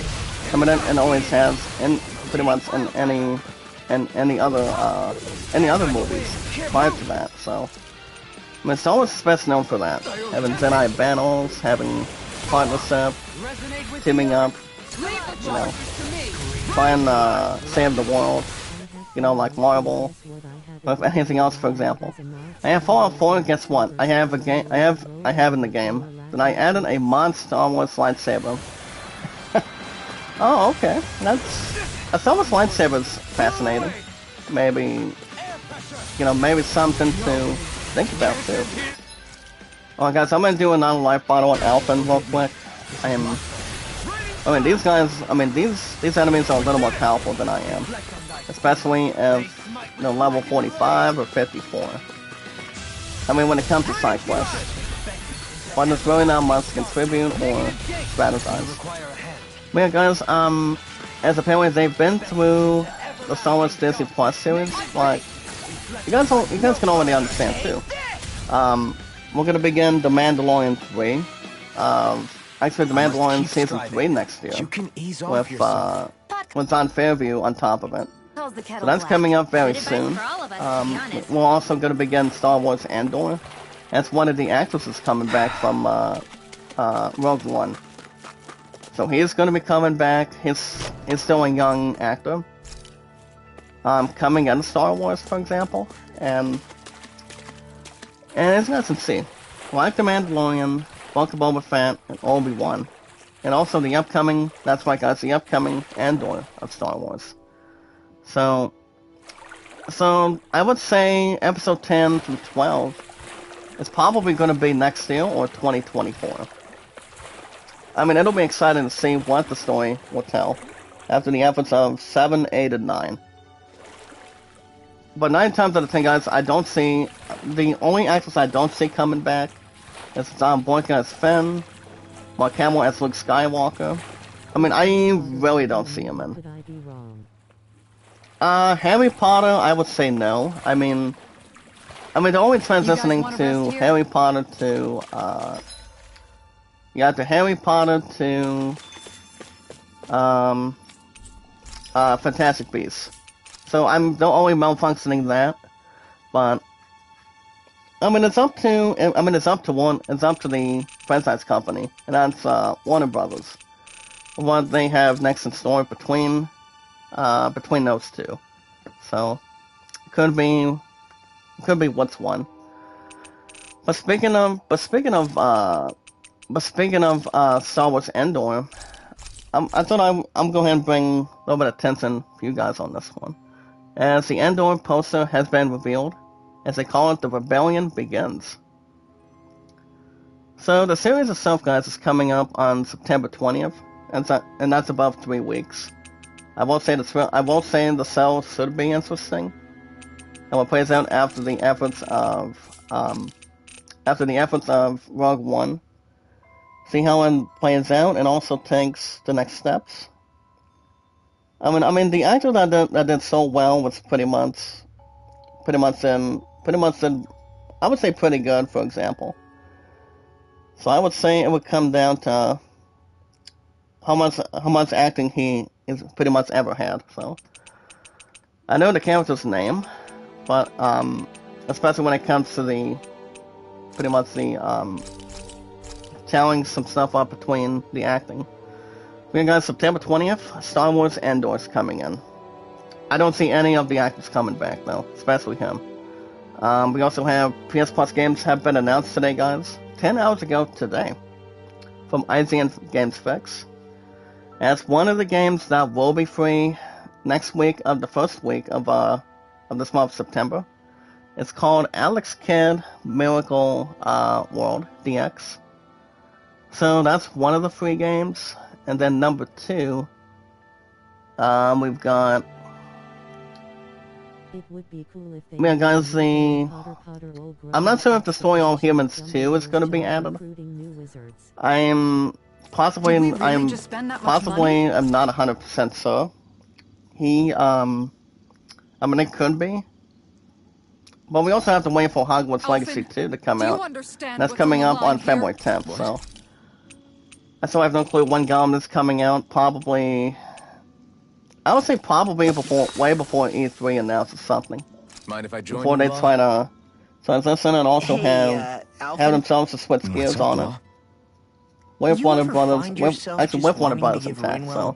I mean, it always has, pretty much in any other movies prior to that. So, I mean, Star Wars is best known for that, having Jedi battles, having partnership, teaming up, you know, trying to save the world. You know, like Marvel, or if anything else, for example. I have Fallout 4, guess what? I have in the game. Then I added a mod Star Wars lightsaber. Oh, okay. A Star Wars lightsaber is fascinating. Maybe, you know, maybe something to think about too. Alright guys, I'm gonna do another life bottle on Alphen real quick. I mean, these guys, these enemies are a little more powerful than I am. Especially if, you know, level 45 or 54. I mean, when it comes to side quests. But there's really not much to contribute or strategize. But yeah, guys, as apparently they've been through the Star Wars Disney Plus series, like, you guys can already understand too. We're gonna begin The Mandalorian 3. Actually, The Mandalorian Season 3 next year. With John Fairview on top of it. boils the kettle So that's black. coming up very Good advice soon. for all of us, to be honest. We're also going to begin Star Wars Andor. That's one of the actresses coming back from Rogue One. So he's going to be coming back. He's still a young actor. Coming into Star Wars, for example. And it's nice to see. Like The Mandalorian, Book of Boba Fett, and Obi-Wan. And also the upcoming, that's right guys, the upcoming Andor of Star Wars. So I would say episode 10 through 12 is probably going to be next year or 2024. I mean, it'll be exciting to see what the story will tell after the efforts of 7, 8, and 9. But 9 times out of 10, guys, I don't see... The only actors I don't see coming back is John Boyega as Finn, Mark Hamill as Luke Skywalker. I mean, I really don't see him in. Could I be wrong? Harry Potter, I would say no. I mean, they're only transitioning to Harry Potter to, to Harry Potter to, Fantastic Beasts. So they're only malfunctioning that, but, I mean, it's up to the franchise company, and that's, Warner Brothers. What they have next in store between those two. So, could be what's one. But speaking of Star Wars Andor, I thought I'm going to bring a little bit of attention for you guys on this one. As the Andor poster has been revealed, as they call it, the Rebellion Begins. So the series itself, guys, is coming up on September 20th, and that's about 3 weeks. I won't say the cell should be interesting, and what plays out after the efforts of Rogue One. See how it plays out, and also takes the next steps. I mean, the actor that did so well was pretty much did, I would say pretty good, for example. So I would say it would come down to how much acting he is pretty much ever had. So I know the character's name, but especially when it comes to the telling some stuff up between the acting. We got September 20th, Star Wars Andor's coming in. I don't see any of the actors coming back though, especially him. We also have PS Plus games have been announced today, guys. 10 hours ago today, from IGN Games Fix. As one of the games that will be free next week of the first week of this month, September. It's called Alex Kidd Miracle World DX. So that's one of the free games. And then number 2, we've got... It would be cool if they Yeah, guys, Potter, I'm not sure if the story on Humans 2 is going to be added. I'm not 100% sure. It could be. But we also have to wait for Hogwarts Legacy 2 to come out. That's coming up on February 10th, so... I still have no clue when Gollum is coming out. Probably... I would say probably way before E3 announces something. Mind if I join before they you, try to transition and also have themselves to switch gears on it. With Warner Brothers, with Warner Brothers in fact, so.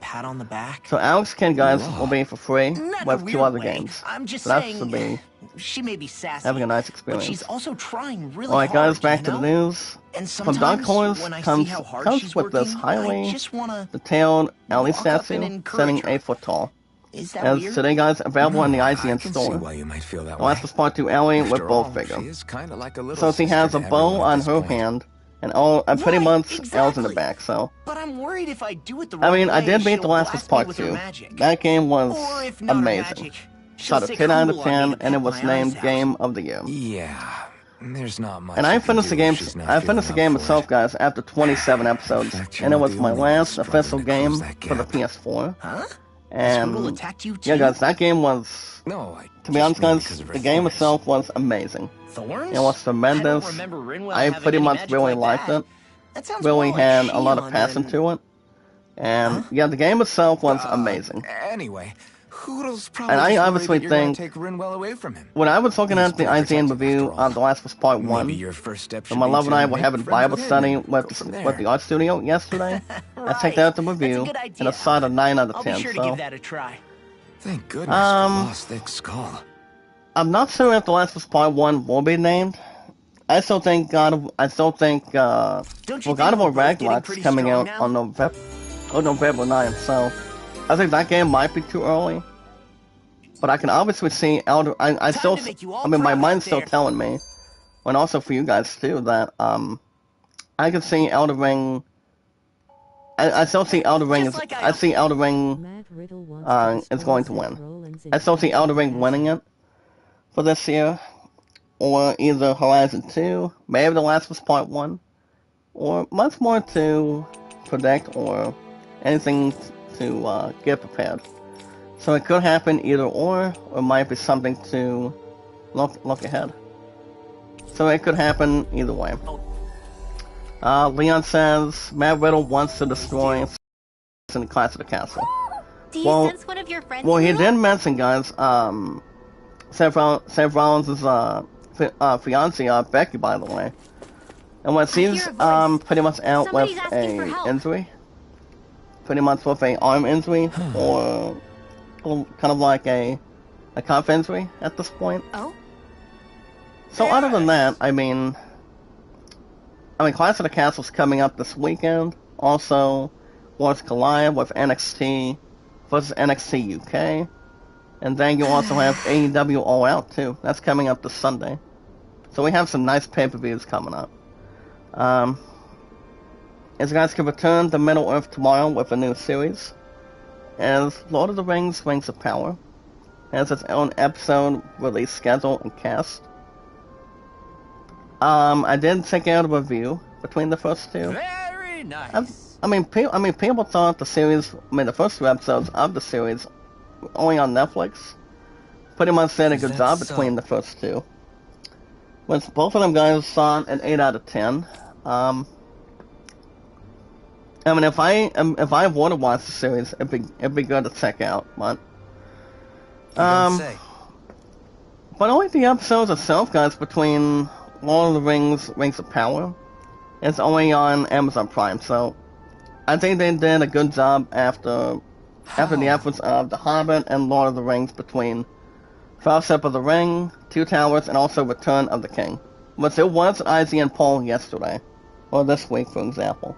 So Alex Kidd, guys, will be for free with 2 other games. So that should be she may be sassy, having a nice experience. but she's also trying really Alright guys, hard, back to the news. From Dark Horse comes with this highly detailed Ellie statue standing 8 foot tall. As today, guys, available in the IGN store. Well, that's the Part 2 Ellie with bow figure. So she has a bow on her hand, and pretty much L's in the back, so. But I'm worried if I do it the right I mean, I way, did beat she'll The Last of Us blast me Part with her 2. magic. That game was Or if not her amazing. magic, she'll Shot a say 10 out of cool on me 10, to and it poke was my named eyes out. Game of the Year. Yeah, there's not much. And I finished the game. I finished the game itself, guys, after 27 episodes, and it was my last official game for the PS4. Huh? And Squirtle attacked you too? yeah, guys, that game was. No, To be honest, guys, the game itself was amazing. Thorns? It was tremendous. I don't remember Rinwell I having pretty any much magic really like liked that. it. That sounds Really more had like a lot of Shion passion than- to it. And yeah, the game itself was amazing. Anyway, Poodle's probably And I just worried obviously that you're gonna think take Rinwell away from him. when I was looking He's at the pretty IGN protective review after all. of The Last of Us Part Maybe 1, your first step should and my be love and to I were make having friends Bible with him study and with go from the there. art studio yesterday. I checked Right. out the That's a review, good and idea. it's a 9 out of I'll 10. be sure to So give that a try. Thank goodness for Lost Thick Skull. I'm not sure if The Last of Us Part 1 will be named. I still think Don't you God think of we're War both getting Ragnarok's pretty coming strong out now? on November 9th, so I think that game might be too early. But I can obviously see I still, to make you all I mean, my proud mind's out still there. telling me, and also for you guys too, that I can see Elden Ring. I still see Elden Ring. Just like I see Elden Ring Matt Riddle wants to is going to destroy win. Seth Rollins I still see in Elden Ring Castle. winning it for this year, or either Horizon 2, maybe The Last of Us Part 1, or much more to predict or anything to get prepared. So it could happen either or it might be something to look ahead. So it could happen either way. Leon says Matt Riddle wants to destroy in the Clash of the Castle. Do you Well- sense one of your friends? Well, he Noodle? did mention, guys, Seth Rollins' fiance, Becky, by the way. And when she's hear a voice. pretty much out with Somebody's asking for a help. injury, pretty much with a arm injury, or kind of like a cuff injury at this point. Oh, So other than that, I mean, Clash of the Castle's coming up this weekend. Also, Wars Collide with NXT versus NXT UK. And then you also have AEW All Out, too. That's coming up this Sunday. So we have some nice pay-per-views coming up. As you guys can return to Middle-earth tomorrow with a new series. As Lord of the Rings Rings of Power has its own episode release schedule and cast. I did check out a review between the first two. Very nice. People thought the first two episodes of the series were only on Netflix. Pretty much did a good job between the first two. But both of them guys saw an 8 out of 10. If I were to watch the series, it'd be good to check out, but but only the episodes itself, guys, between Lord of the Rings of Power, is only on Amazon Prime, so I think they did a good job after the efforts of The Hobbit and Lord of the Rings between Fellowship of the Ring, Two Towers, and also Return of the King. But there was an IGN poll yesterday, or this week, for example.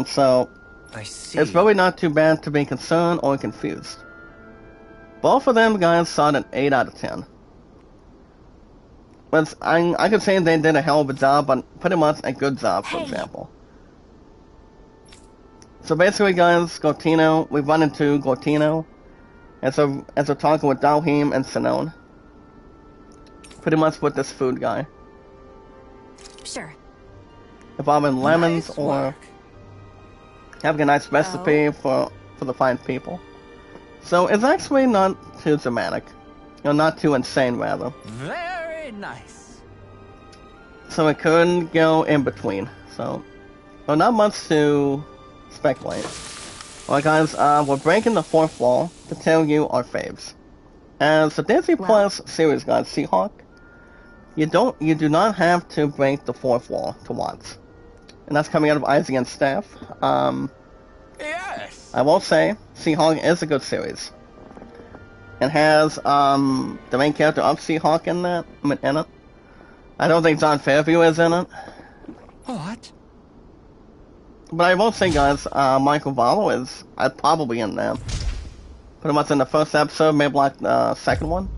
So I see. it's really not too bad to be concerned or confused. Both of them guys saw an 8 out of 10. But I could say they did a hell of a job, but pretty much a good job, for example. So basically, guys, we run into Gortino as we're talking with Dalheim and Sinone. Pretty much with this food guy. sure. Involving lemons Nice or work. having a nice recipe for the fine people. So it's actually not too dramatic. Not too insane, rather. Very nice. So it could go in between. So, well, not much to speculate. Well, guys, we're breaking the fourth wall to tell you our faves. As the Disney Plus series guide, Seahawk, you do not have to break the fourth wall to watch. And that's coming out of IGN staff. Yes. I will say, Seahawk is a good series. It has the main character of Seahawk in it. I don't think John Fairview is in it. What? But I will say, guys, Michael Vallo is probably in there. Pretty much in the first episode, maybe like the second one.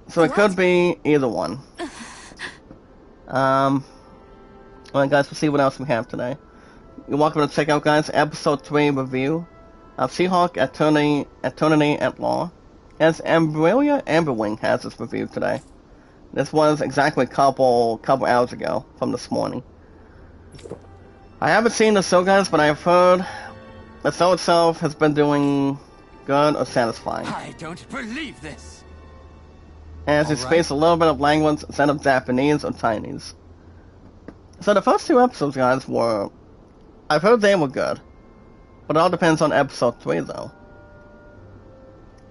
So it could be either one. Alright, guys, we'll see what else we have today. You're welcome to check out, guys, episode 3 review of Seahawk Eternity at Law. As Amberia Amberwing has this review today. This was exactly a couple hours ago from this morning. I haven't seen the show, guys, but I've heard the show itself has been doing good or satisfying. I don't believe this. As it speaks a little bit of language instead of Japanese or Chinese. So the first 2 episodes, guys, I've heard they were good. But it all depends on episode 3, though.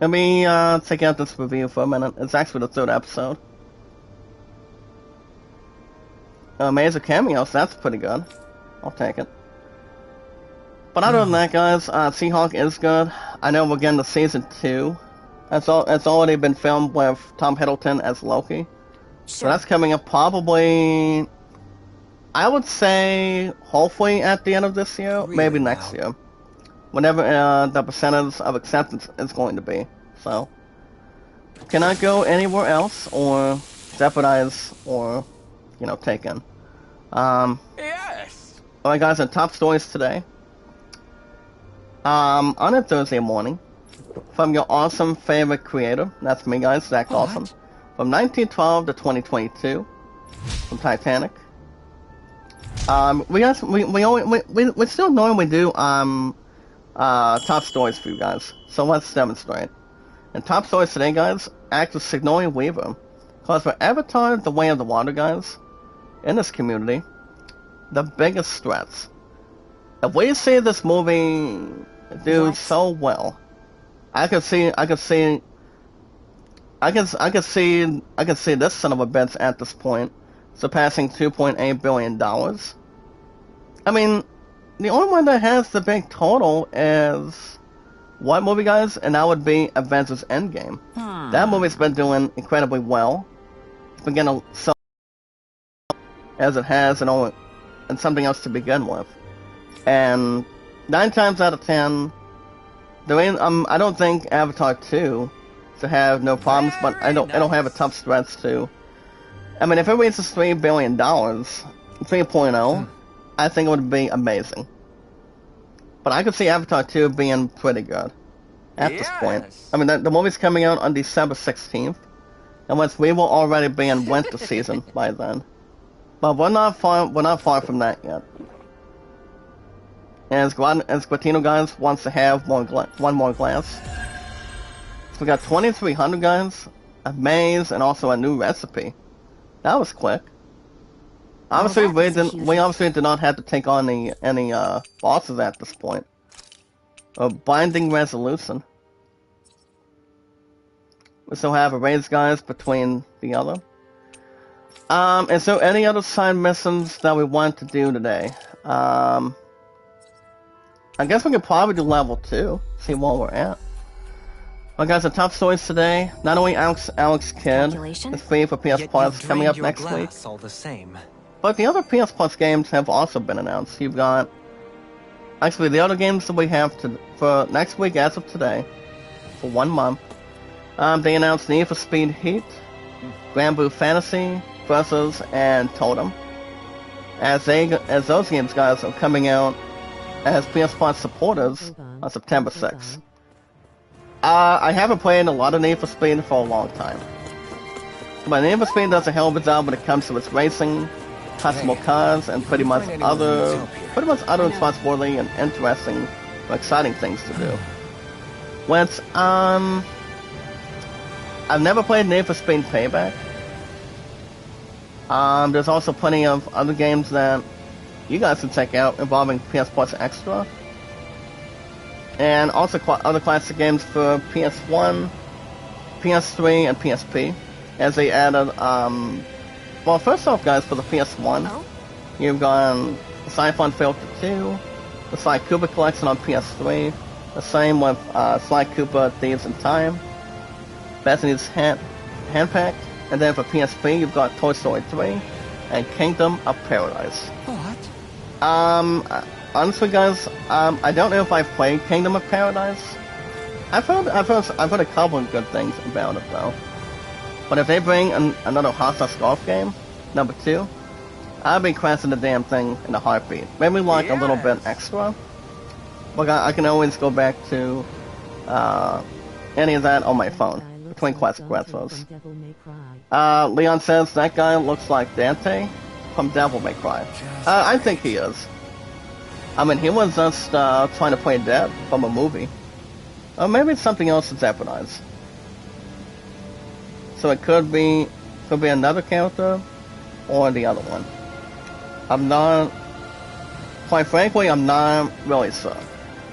Let me check out this review for a minute. It's actually the third episode. Amazing cameos, that's pretty good. I'll take it. But other than that, guys, Seahawk is good. I know we're getting to season 2. It's already been filmed with Tom Hiddleston as Loki. So that's coming up probably, I would say, hopefully at the end of this year, Really maybe next year. Whenever the percentage of acceptance is going to be. So, cannot go anywhere else or jeopardize or, you know, take in. Yes. Alright guys, our top stories today. On a Thursday morning, from your awesome favorite creator, that's me guys, Zach Dawson, from 1912 to 2022, from Titanic. We still normally do, top stories for you guys, so let's demonstrate. And top stories today, guys, actress Sigourney Weaver calls for Avatar: The Way of the Water, guys, in this community, the biggest threats. If we see this movie do so well, I could see this son of a bitch at this point surpassing $2.8 billion. I mean, the only one that has the big total is what movie, guys? And that would be Avengers Endgame. That movie's been doing incredibly well. It's been getting so as it has, and something else to begin with. And 9 times out of 10, I don't think Avatar 2 to have no problems, but I don't have a tough stretch to. I mean, if it reaches $3 billion, 3.0, I think it would be amazing. But I could see Avatar 2 being pretty good at this point. I mean, the movie's coming out on December 16th, and we will already be in winter season by then. But we're not far from that yet. And Squatino, guys, wants to have one more glass. So we got 2,300, guys, a maze, and also a new recipe. That was quick. Obviously, we obviously did not have to take on any bosses at this point. A binding resolution. We still have a raise, guys, between the other. And so any other side missions that we want to do today? I guess we could probably do level 2, see where we're at. Well guys, the top stories today, not only Alex Kidd is free for PS Plus coming up next week, all the same. but the other PS Plus games have also been announced. You've got, actually the other games that we have for next week as of today, for 1 month, they announced Need for Speed Heat, Grand Blue Fantasy, Versus, and Totem. As those games, guys, are coming out as PS Plus supporters on September 6th. I haven't played a lot of Need for Speed for a long time. But Need for Speed does a hell of a job when it comes to its racing, customable cars, and pretty much other responsibility and interesting or exciting things to do. Which, I've never played Need for Speed Payback. There's also plenty of other games that you guys can check out involving PS Plus Extra. And also other classic games for PS1, PS3, and PSP. As they added, well, first off, guys, for the PS1, you've got Sci-Fi Filter 2, the Sly Cooper Collection on PS3, the same with Sly Cooper Thieves in Time, Bethany's Hand Pack, and then for PSP, you've got Toy Story 3 and Kingdom of Paradise. What? Honestly, guys, I don't know if I've played Kingdom of Paradise. I've heard a couple of good things about it though. But if they bring another Hostile Golf game, number 2, I'll be crashing the damn thing in a heartbeat. Maybe like a little bit extra. But I can always go back to any of that on my phone between classic retros. Leon says that guy looks like Dante from Devil May Cry. I think he is. I mean, he was just trying to play dead from a movie. Or maybe it's something else to jeopardize. So it could be another character or the other one. Quite frankly, I'm not really sure.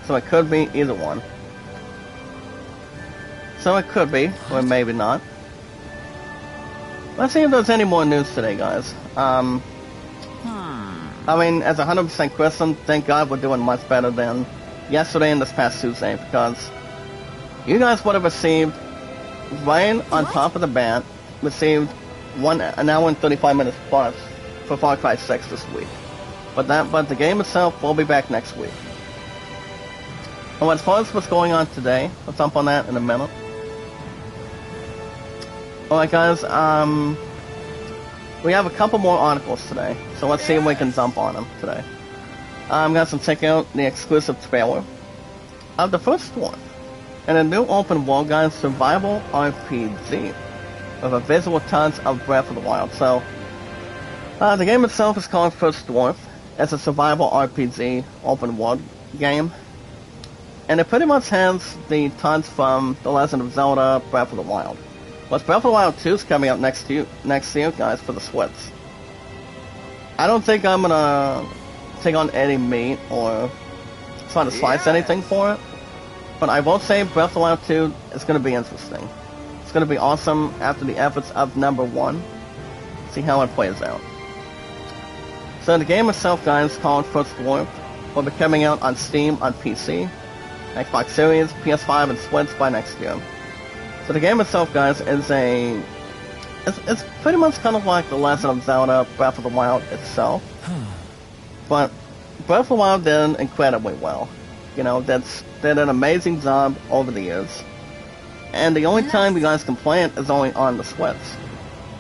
So it could be either one. So it could be, or maybe not. Let's see if there's any more news today, guys. I mean, as 100% Christian, thank God we're doing much better than yesterday and this past Tuesday, because you guys would have received, right on top of the bat, received an hour and 35 minutes plus for Far Cry 6 this week. But the game itself will be back next week. And as far as what's going on today, I'll jump on that in a minute. Alright guys, we have a couple more articles today, so let's see if we can jump on them today. I'm going to check out the exclusive trailer of the first one, and a new open world, guys, survival RPG, with a visual touch of Breath of the Wild. So, the game itself is called First Dwarf. It's a survival RPG open world game, and it pretty much has the touch from The Legend of Zelda Breath of the Wild. But Breath of the Wild 2 is coming out next year, guys, for the Switch. I don't think I'm gonna take on any meat or try to slice anything for it, but I will say Breath of the Wild 2 is gonna be interesting. It's gonna be awesome after the efforts of number 1. See how it plays out. So the game itself, guys, called First Dwarf, will be coming out on Steam on PC, Xbox Series, PS5, and Switch by next year. So the game itself, guys, is it's pretty much kind of like The Legend of Zelda Breath of the Wild itself. But Breath of the Wild did incredibly well. You know, did an amazing job over the years. And the only time you guys can play it is only on the Switch.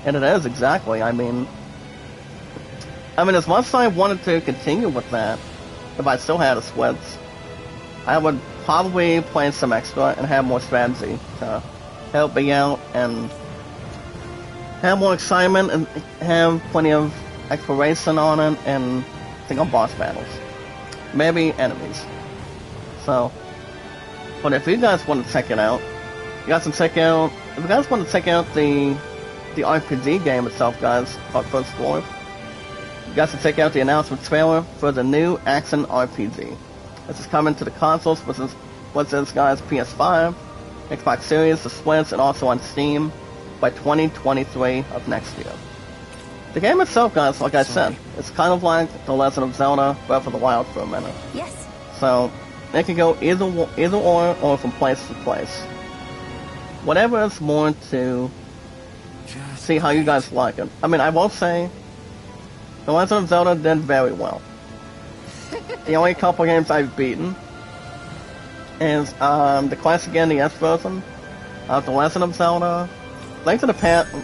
And it is, exactly. I mean, as much as I wanted to continue with that, if I still had a Switch, I would probably play some extra and have more strategy to help me out and have more excitement and have plenty of exploration on it and think on boss battles. Maybe enemies. So, but if you guys want to check it out, if you guys want to check out the RPG game itself, guys, called First Dwarf, you guys can check out the announcement trailer for the new action RPG. This is coming to the consoles, which is, guys, PS5, Xbox Series, the Switch, and also on Steam by 2023 of next year. The game itself, guys, like I said, it's kind of like The Legend of Zelda Breath of the Wild for a minute. Yes. So, it can go either or from place to place. Whatever is more to see how you guys like it. I mean, I will say, The Legend of Zelda did very well. The only couple games I've beaten is the classic NES version of The Legend of Zelda, Link to the Past.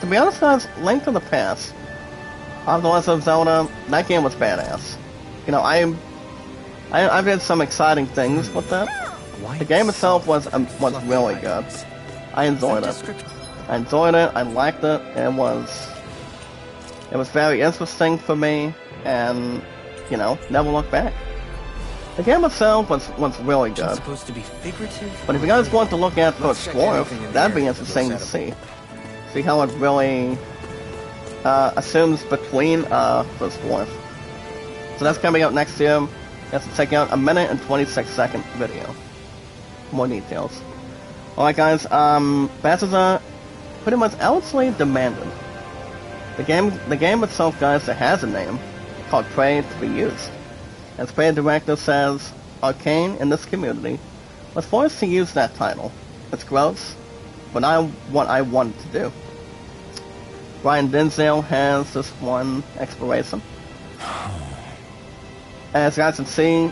To be honest, guys, Link to the Past of The Legend of Zelda, that game was badass. You know, I've did some exciting things with that. The game itself was really good. I enjoyed it. I liked it. It was very interesting for me, and you know, never look back. The game itself was really good. Supposed to be figurative. But if you guys want to look at First Dwarf, that'd be interesting to see. See how it really assumes between First Dwarf. So that's coming out next year. You have to check out a 1:26-second video. More details. Alright guys, Bethesda pretty much outright demanded the game itself, guys, that has a name called Prey to be used. As Prey director says, Arcane in this community was forced to use that title. It's gross, but what I wanted to do. Brian Denzel has this one exploration. As you guys can see,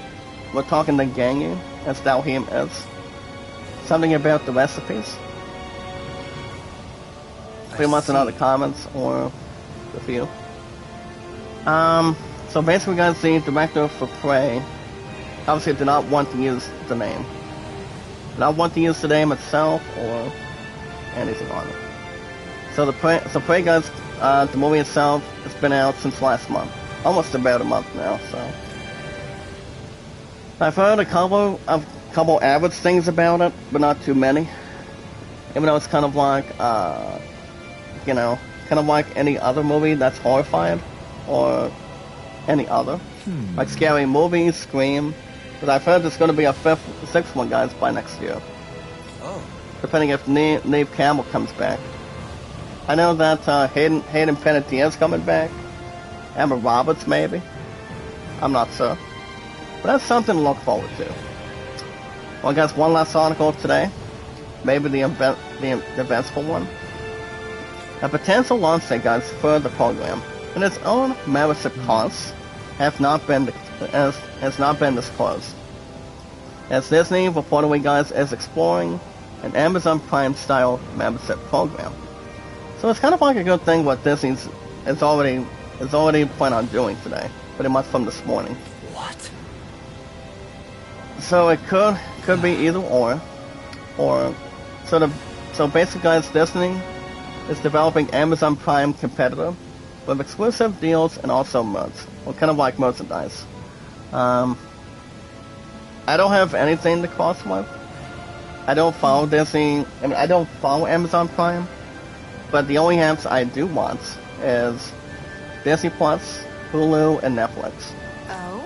we're talking to Ganyu, as Dalheim is. Something about the recipes. Pretty much in all the comments or a few. So basically, guys, the director for Prey obviously did not want to use the name. Did not want to use the name itself or anything on it. So Prey, guys, the movie itself has been out since last month. Almost about a month now, so. I've heard a couple average things about it, but not too many. Even though it's kind of like, you know, kind of like any other movie that's horrifying, or any other. Like Scary Movie, Scream. But I've heard there's going to be a sixth one, guys, by next year. Oh. depending if Neve Campbell comes back. I know that Hayden Panettiere is coming back. Emma Roberts, maybe. I'm not sure. But that's something to look forward to. Well, guys, one last article today. Maybe the eventful one. A potential launch date, guys, for the program, and its own membership costs has not been disclosed. As Disney reportedly, guys, is exploring an Amazon Prime-style membership program. So it's kind of like a good thing what Disney is already planning on doing today, pretty much from this morning. What? So it could be either or so basically, guys, Disney is developing Amazon Prime competitor with exclusive deals and also merch, or kind of like merchandise. I don't have anything to cross with. I don't follow Disney. I mean, I don't follow Amazon Prime, but the only apps I do watch is Disney Plus, Hulu, and Netflix. Oh?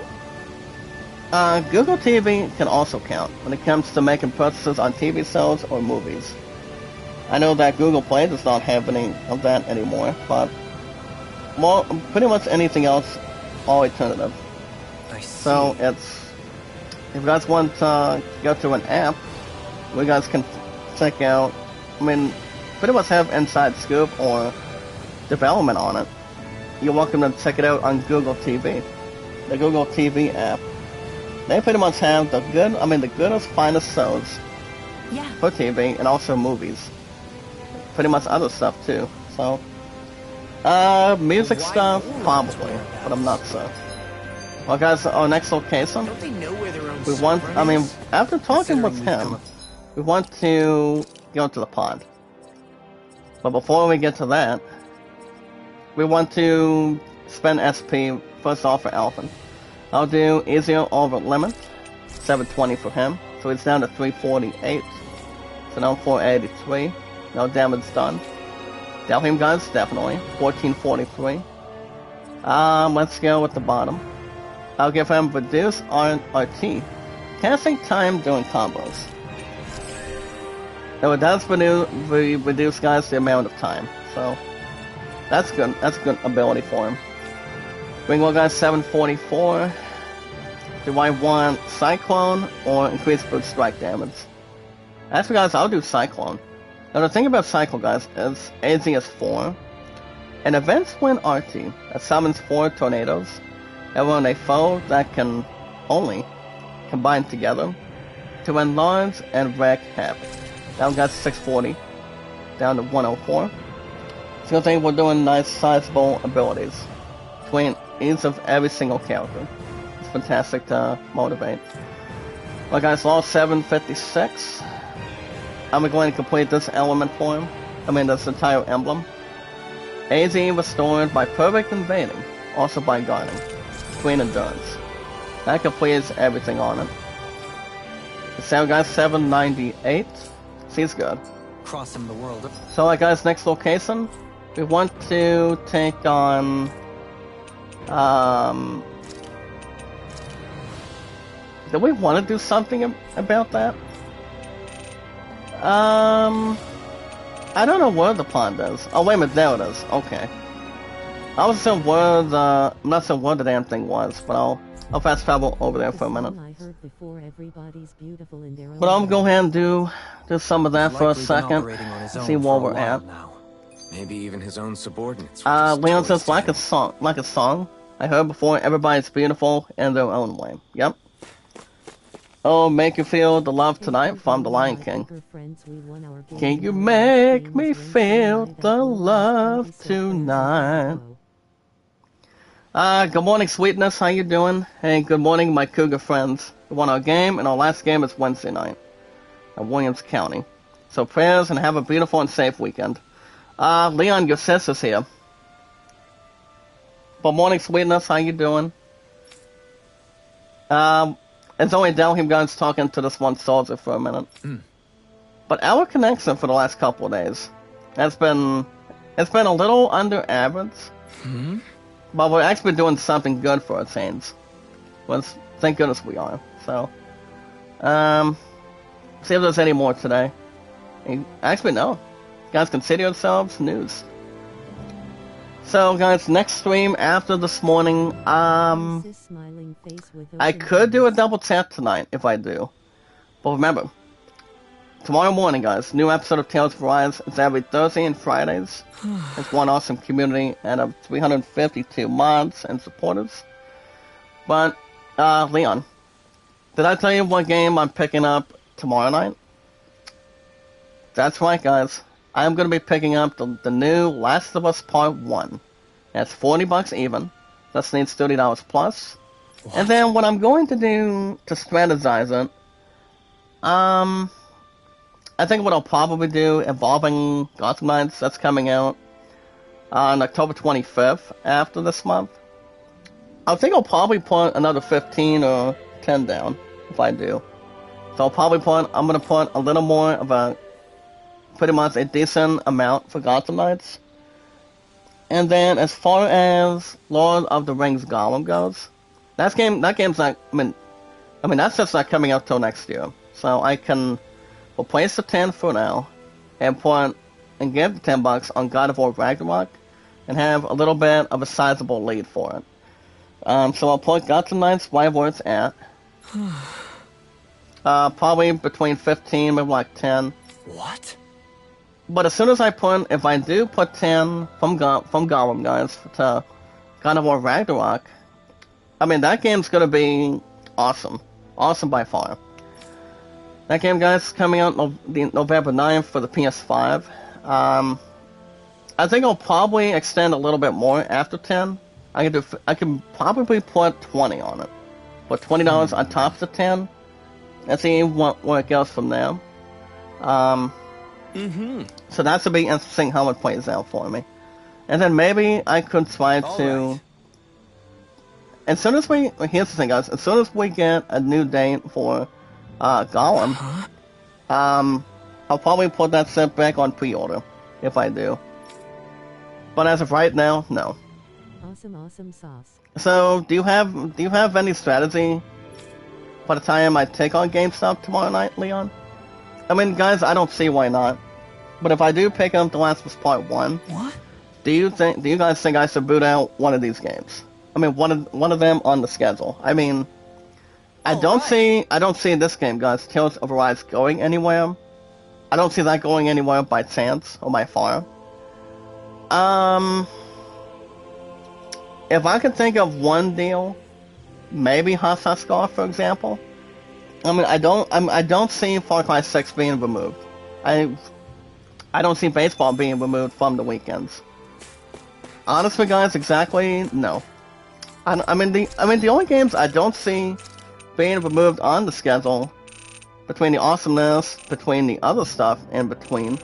Google TV can also count when it comes to making purchases on TV shows or movies. I know that Google Play does not have any of that anymore, but pretty much anything else, all alternative. I see. So if you guys want to go to an app, you guys can check out, I mean, pretty much have inside scoop or development on it. You're welcome to check it out on Google TV. The Google TV app. They pretty much have the goodest, finest shows for TV and also movies. Pretty much other stuff too. So, music stuff, probably, but I'm not sure. Well, guys, our next location, Don't they know where their own after talking with Considering we've him, come we want to go to the pond. But before we get to that, we want to spend SP first off for Alvin. I'll do Ezio over limit, 720 for him, so it's down to 348. So now 483. No damage done. Delhim guns, definitely. 1443. Let's go with the bottom. I'll give him reduce RT. Casting time during combos. Now it does reduce, guys, the amount of time. So that's good. That's a good ability for him. Ringwell guys, 744. Do I want Cyclone or increased brute strike damage? Actually, guys, I'll do Cyclone. Now the thing about Cyclone, guys, is AZ is 4. An events when RT that summons 4 tornadoes, and when a foe that can only combine together to enlarge and wreak havoc. Down guys 640, down to 104. So I think we're doing nice sizable abilities between each of every single character. It's fantastic to motivate. Well guys, law 756. I'm going to complete this element for him. This entire emblem. AZ restored by perfect invading, also by guarding. Queen endurance. That completes everything on it. So guys, 798. Seems good. crossing the world. So guys, next location, we want to take on do we want to do something about that? I don't know where the pond is. Oh wait a minute, there it is. Okay. I was saying where the, I'm not sure where the damn thing was, but I'll fast travel over there for a minute. But I'll go ahead and do some of that for a second. See where we're at. Now. Maybe even his own subordinates. Leon says like a song I heard before. Everybody's beautiful in their own way. Yep. Oh, make you feel the love tonight from the Lion King. Can you make me feel the love tonight? Good morning, sweetness. How you doing? Hey, good morning, my cougar friends. We won our game, and our last game is Wednesday night at Williams County. So prayers and have a beautiful and safe weekend. Leon, your sister's here. Good morning, sweetness. How you doing? It's only Delhim guys talking to this one soldier for a minute. But our connection for the last couple of days has been, it's been a little under average. But we're actually doing something good for our teams. Well, thank goodness we are. So, see if there's any more today. Actually, no. Guys, consider yourselves news. So, guys, next stream after this morning, This smiling face with I open could do a eyes. double tap tonight if I do. But remember, tomorrow morning, guys, new episode of Tales of Arise is every Thursday and Fridays. It's one awesome community and of 352 mods and supporters. But, Leon, did I tell you what game I'm picking up tomorrow night? That's right, guys. I'm going to be picking up the new Last of Us Part 1. That's $40 even. That needs $30 plus. What? And then what I'm going to do to strategize it, I think what I'll probably do, Evolving Gotham Knights, that's coming out on October 25th after this month. I think I'll probably put another 15 or 10 down if I do. So I'm going to put a little more of a, pretty much a decent amount for Gotham Knights. And then as far as Lord of the Rings Gollum goes, that game's not, I mean that's just not coming out till next year. So I can replace the 10 for now and give the $10 on God of War Ragnarok and have a little bit of a sizable lead for it. So I'll put Gotham Knights right where it's at. Probably between 15 and like 10. What? But as soon as if I do put 10 from Gollum, guys, to God of War Ragnarok, I mean, that game's gonna be awesome. Awesome by far. That game, guys, is coming out November 9th for the PS5. I think I'll probably extend a little bit more after 10. I can probably put 20 on it. Put $20 on top of the 10. And see where it goes from there. So that's a big interesting how it plays out for me. And then maybe I could try to... Right. As soon as here's the thing, guys. As soon as we get a new date for Gollum, I'll probably put that set back on pre-order, if I do. But as of right now, no. Awesome sauce. So, do you have any strategy by the time I take on GameStop tomorrow night, Leon? I mean, guys, I don't see why not. But if I do pick up The Last of Us Part 1, What? do you guys think I should boot out one of these games? I mean, one of them on the schedule. I mean, I don't see this game, guys, Tales of Arise, going anywhere. I don't see that going anywhere by chance or by far. If I could think of one deal, maybe Hostile Scar, for example. I mean, I don't see Far Cry 6 being removed. I don't see baseball being removed from the weekends. Honestly, guys, exactly no. I mean the only games I don't see being removed on the schedule, between the awesomeness, between the other stuff in between,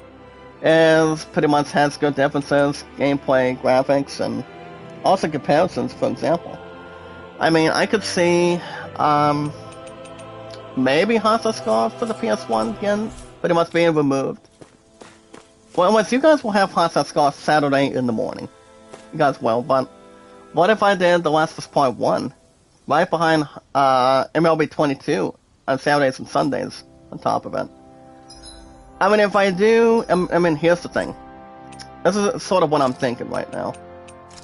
is pretty much has good differences, gameplay, graphics, and also comparisons, for example. I mean, I could see, maybe Hostile Scar for the PS1 again, pretty much being removed. Well, unless you guys will have Hostile Scar Saturday in the morning. You guys will, but what if I did The Last of Us Part 1 right behind MLB 22 on Saturdays and Sundays on top of it? I mean, if I do, I mean, here's the thing. This is sort of what I'm thinking right now.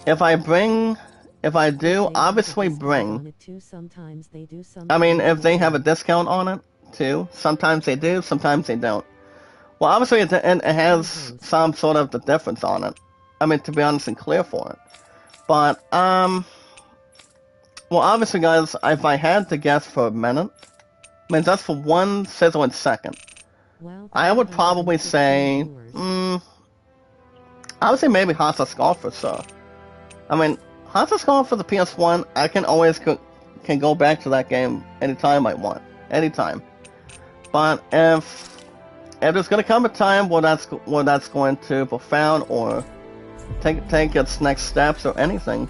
If I do, obviously bring... Sometimes they do, I mean, if they have a discount on it, too. Sometimes they do, sometimes they don't. Well, obviously it has some sort of the difference on it. I mean, to be honest and clear for it. But, well, obviously, guys, if I had to guess for a minute, I mean, just for 1 sizzling second, I would probably say, I would say maybe Hostile Scar for sure. I mean, Hostile Scar for the PS1, I can always can go back to that game anytime I want. Anytime. But if there's gonna come a time where that's going to profound or take its next steps or anything,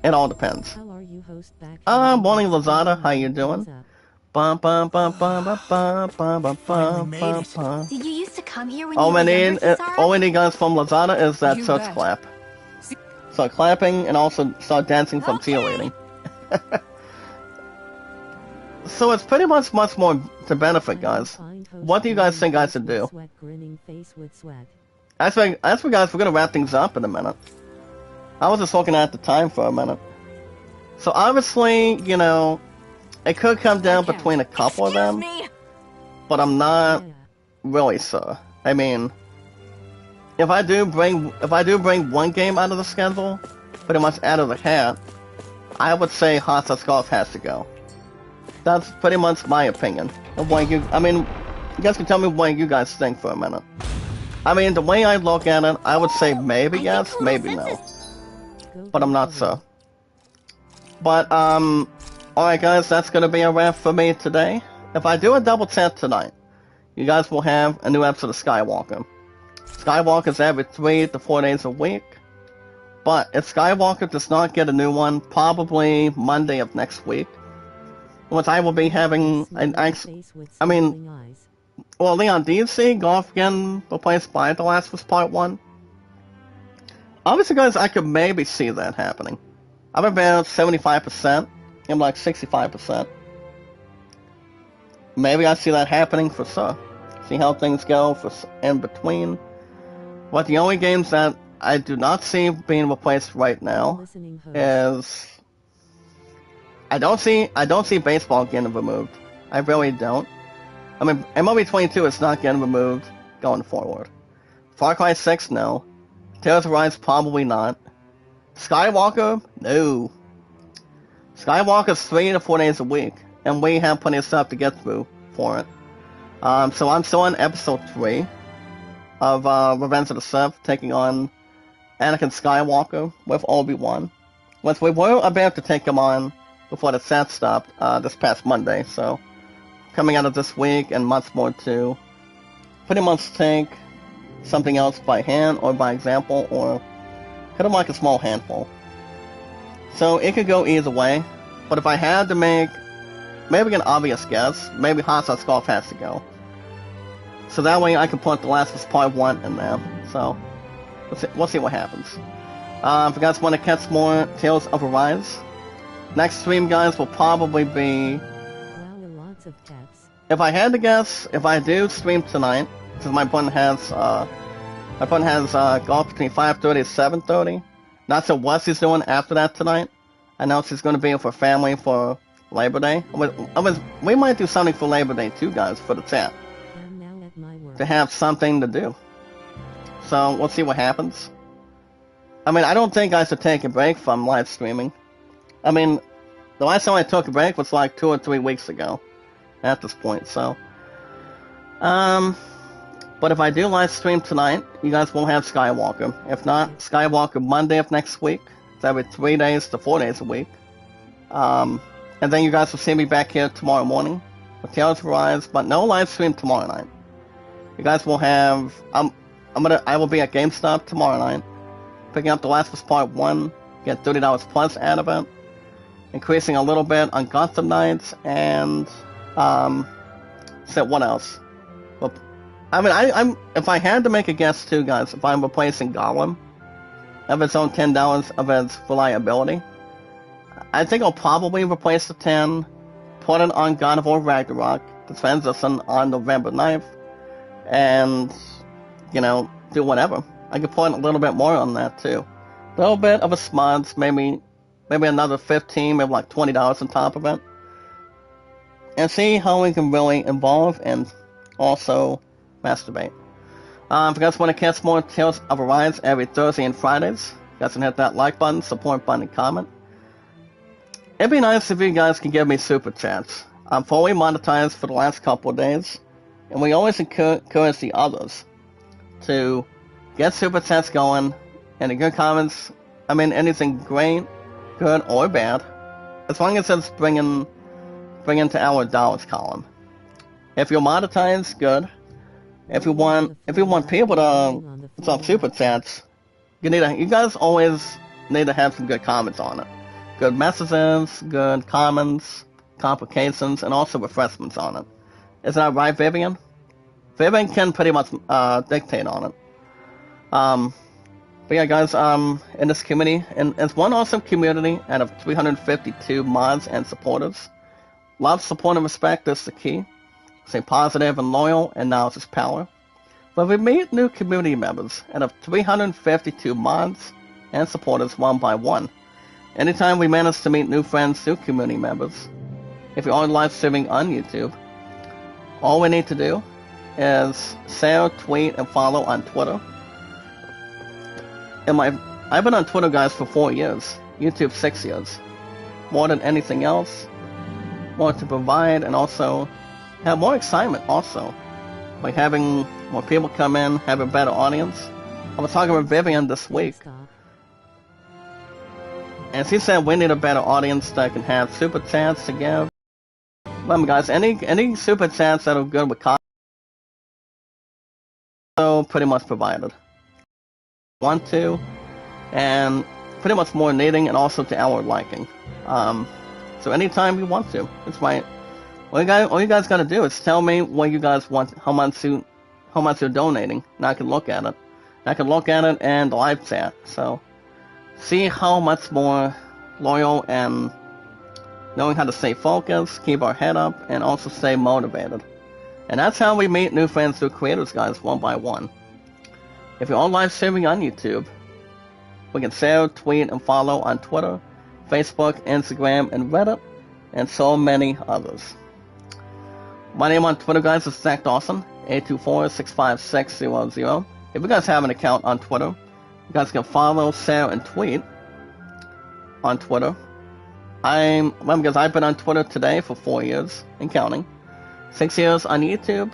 it all depends. How are you, host back? Morning Lazada, how you doing? Bum, bum, bum, bum, bum, bum, bum, bum, bum, bum, bum. Did you used to come here when All you we were younger, need, Cesaro? all we need, guys, from Lazada is that You search bet. clap. Start clapping and also start dancing from Okay. cheerleading. So it's pretty much more to benefit, guys. What do you guys think I should do? Sweat, grinning face with sweat. As for guys, we're gonna wrap things up in a minute. I was just looking at the time for a minute. So obviously, you know, it could come down between a couple of them, but I'm not really sure. I mean, if I do bring one game out of the schedule, pretty much out of the hat, I would say Hasa Scarf has to go. That's pretty much my opinion. Of what you guys can tell me what you guys think for a minute. I mean, the way I look at it, I would say maybe yes, maybe no. But I'm not sure. But, alright guys, that's gonna be a wrap for me today. If I do a double tap tonight, you guys will have a new episode of Skywalker. Skywalker's every 3 to 4 days a week. But if Skywalker does not get a new one, probably Monday of next week, which I will be having well, Leon, do you see Golf again replaced by The Last of Us Part 1? Obviously, guys, I could maybe see that happening. I'm about 75%. I'm like 65%. Maybe I see that happening for sure. See how things go for in between. But the only games that I do not see being replaced right now is I don't see baseball getting removed. I really don't. I mean, MLB 22 is not getting removed going forward. Far Cry 6, no. Tales of Arise, probably not. Skywalker, no. Skywalker's 3 to 4 days a week, and we have plenty of stuff to get through for it. So I'm still on episode 3 of Revenge of the Sith, taking on Anakin Skywalker with Obi-Wan. Which we were about to take him on before the set stopped this past Monday, so coming out of this week and much more to pretty much take something else by hand or by example or hit him like a small handful. So it could go either way, but if I had to make maybe an obvious guess, maybe Hasa Scarf has to go. So that way I can put The Last of Us Part 1 in there. So we'll see what happens. If you guys want to catch more Tales of Arise, next stream, guys, will probably be... Lots of taps. If I had to guess, if I do stream tonight, because my opponent has golf between 5:30 and 7:30. Not sure what she's doing after that tonight. I know she's going to be with her family for Labor Day. We might do something for Labor Day too, guys, for the chat. I'm now at my work. To have something to do. So we'll see what happens. I mean, I don't think I should take a break from live streaming. I mean, the last time I took a break was like 2 or 3 weeks ago. At this point, so. But if I do live stream tonight, you guys will have Skywalker. If not, Skywalker Monday of next week. It's every 3 days to 4 days a week. And then you guys will see me back here tomorrow morning with Tales of Arise, but no live stream tomorrow night. You guys will have... I will be at GameStop tomorrow night, picking up The Last of Us Part 1, get $30 plus out of it, increasing a little bit on Gotham Knights, and... so what else? Well, I mean, if I had to make a guess too, guys, if I'm replacing Gollum of its own $10 of its reliability, I think I'll probably replace the 10, put it on God of War Ragnarok, Defense on November 9th, and, you know, do whatever. I could put a little bit more on that too. A little bit of a smuds, maybe another 15, maybe like $20 on top of it. And see how we can really evolve and also masturbate. If you guys want to catch more Tales of Arise every Thursday and Fridays, you guys can hit that like button, support button, and comment. It'd be nice if you guys can give me super chats. I'm fully monetized for the last couple of days, and we always encourage the others to get super chats going, and the good comments, I mean anything great, good, or bad, as long as it's bringing into our dollars column. If you're monetized, good. If you want people to some super chats, you guys always need to have some good comments on it. Good messages, good comments, complications, and also refreshments on it. Is that right, Vivian? Vivian can pretty much dictate on it. But yeah, guys, in this community, and it's one awesome community out of 352 mods and supporters. Love, support, and respect is the key. Stay positive and loyal, and knowledge is power. But we meet new community members, and of 352 mods and supporters one by one. Anytime we manage to meet new friends, new community members, if you're on live streaming on YouTube, all we need to do is share, tweet, and follow on Twitter. I've been on Twitter, guys, for 4 years. YouTube 6 years. More than anything else, more to provide, and also have more excitement also. By having more people come in, have a better audience. I was talking with Vivian this week, Stop. and she said we need a better audience that can have super chats to give. Remember, guys, any super chats that are good with content, so pretty much provided. Want to, and pretty much more needing, and also to our liking. So anytime you want to, it's my. All you guys gotta do is tell me what you guys want, how much you're donating, and I can look at it. I can look at it and live chat. So see how much more loyal and knowing how to stay focused, keep our head up, and also stay motivated. And that's how we meet new friends, new creators, guys, one by one. If you're on live streaming on YouTube, we can share, tweet, and follow on Twitter, Facebook, Instagram, and Reddit, and so many others. My name on Twitter, guys, is Zach Dawson, 824-65600. If you guys have an account on Twitter, you guys can follow, share, and tweet on Twitter. Because I've been on Twitter today for 4 years and counting, 6 years on YouTube,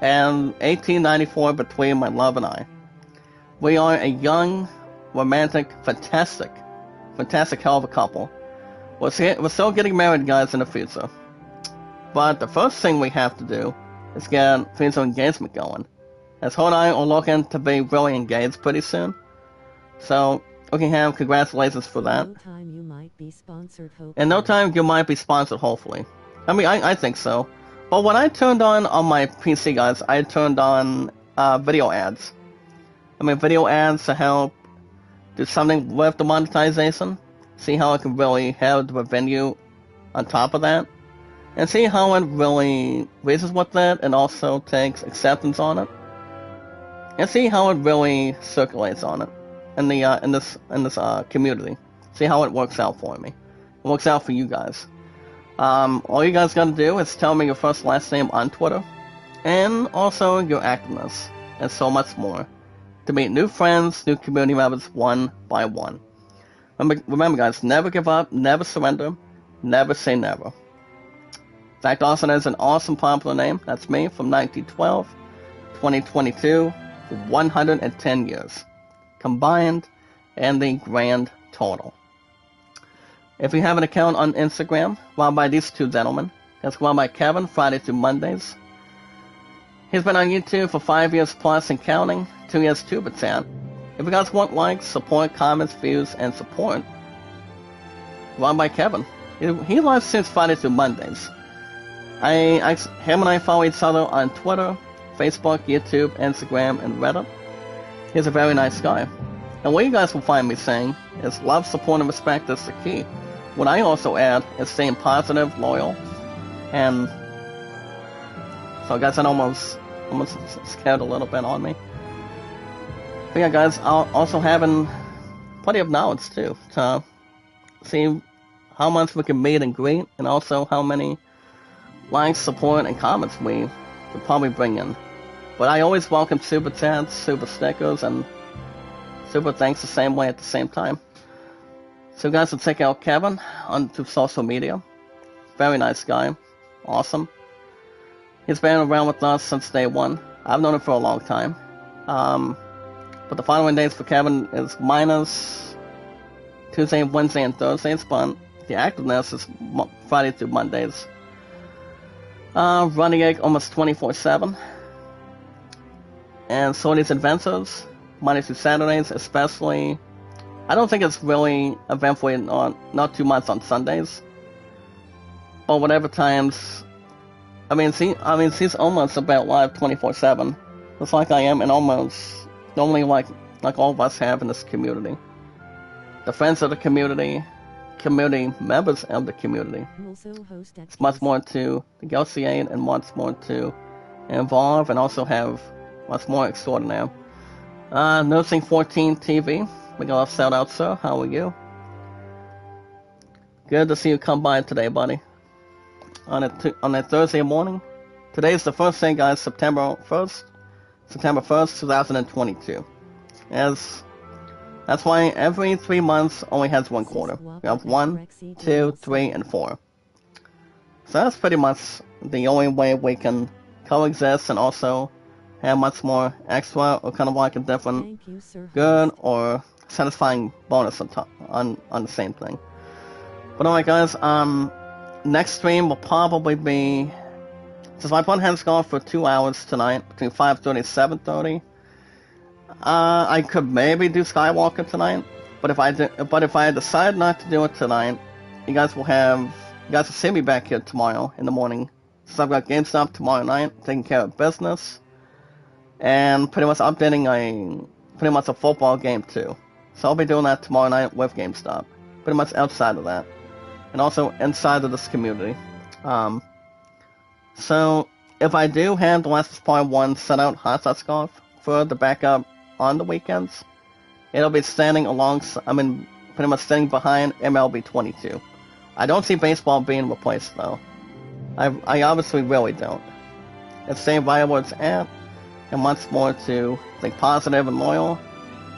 and 1894 between my love and I. We are a young, romantic, fantastic hell of a couple. We're still getting married, guys, in the future. But the first thing we have to do is get future engagement going. As her and I are looking to be really engaged pretty soon. So, we can have congratulations for that. No time you might be sponsored, hopefully. In no time, you might be sponsored, hopefully. I mean, I think so. But when I turned on my PC, guys, I turned on video ads. Video ads to help do something with the monetization. See how it can really have the revenue on top of that. And see how it really raises with that and also takes acceptance on it. And see how it really circulates on it in this community. See how it works out for me. It works out for you guys. All you guys gotta do is tell me your first last name on Twitter, and also your activeness, and so much more, to meet new friends, new community members one by one. Remember, guys, never give up, never surrender, never say never. Zach Dawson is an awesome popular name. That's me, from 1912, 2022, for 110 years. Combined, and the grand total. If you have an account on Instagram, run by these two gentlemen. That's run by Kevin, Friday through Mondays. He's been on YouTube for 5 years plus and counting, 2 years too, but sad. If you guys want likes, support, comments, views, and support, run by Kevin. He lives since Friday through Mondays. Him and I follow each other on Twitter, Facebook, YouTube, Instagram, and Reddit. He's a very nice guy. And what you guys will find me saying is love, support, and respect is the key. What I also add is staying positive, loyal, and so guys, I almost scared a little bit on me. But yeah, guys, also having plenty of knowledge too to see how much we can meet and greet, and also how many likes, support, and comments we could probably bring in. But I always welcome super chats, super stickers, and super thanks the same way at the same time. So guys, will check out Kevin on social media. Very nice guy. Awesome. He's been around with us since day one. I've known him for a long time. But the following days for Kevin is minus Tuesday, Wednesday, and Thursdays, but the activeness is Friday through Mondays. Running it almost 24/7. And Sony's Adventures, Monday through Saturdays, especially. I don't think it's really eventful not too much on Sundays. But whatever times. She's almost about live 24/7. Just like I am, and almost normally like all of us have in this community. The friends of the community, community members of the community. Also host It's much more to negotiate and much more to involve, and also have much more extraordinary. Nursing 14 TV. We got a shout out, sir. How are you? Good to see you come by today, buddy. On a Thursday morning. Today's the first day, guys. September 1st, 2022. That's why every 3 months only has one quarter. We have 1, 2, 3, and 4. So that's pretty much the only way we can coexist and also have much more extra or kind of like a different good or satisfying bonus on the same thing. But alright, guys, next stream will probably be, since my plan has gone for 2 hours tonight, between 5:30 and 7:30. I could maybe do Skywalker tonight, but if I decide not to do it tonight, you guys will see me back here tomorrow in the morning. Since I've got GameStop tomorrow night, taking care of business, and pretty much updating a football game too. So I'll be doing that tomorrow night with GameStop. Pretty much outside of that, and also inside of this community. So if I do have The Last of Us Part 1 set out Hot Shot Golf for the backup on the weekends, it'll be standing pretty much standing behind MLB 22. I don't see baseball being replaced though. I obviously really don't. It's staying right where it's at, and much more to think positive and loyal,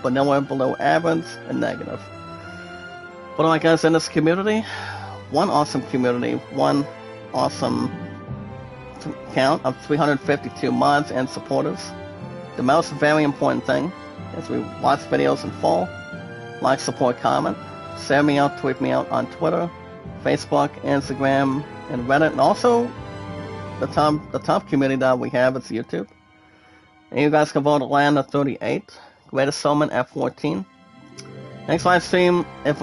but nowhere below average and negative. But like guys, in this community, one awesome count of 352 mods and supporters. The most very important thing is we watch videos in full, like, support, comment, share me out, tweet me out on Twitter, Facebook, Instagram, and Reddit, and also the top community that we have is YouTube. And you guys can vote Atlanta 38, Greatest Showman at 14. Next live stream, if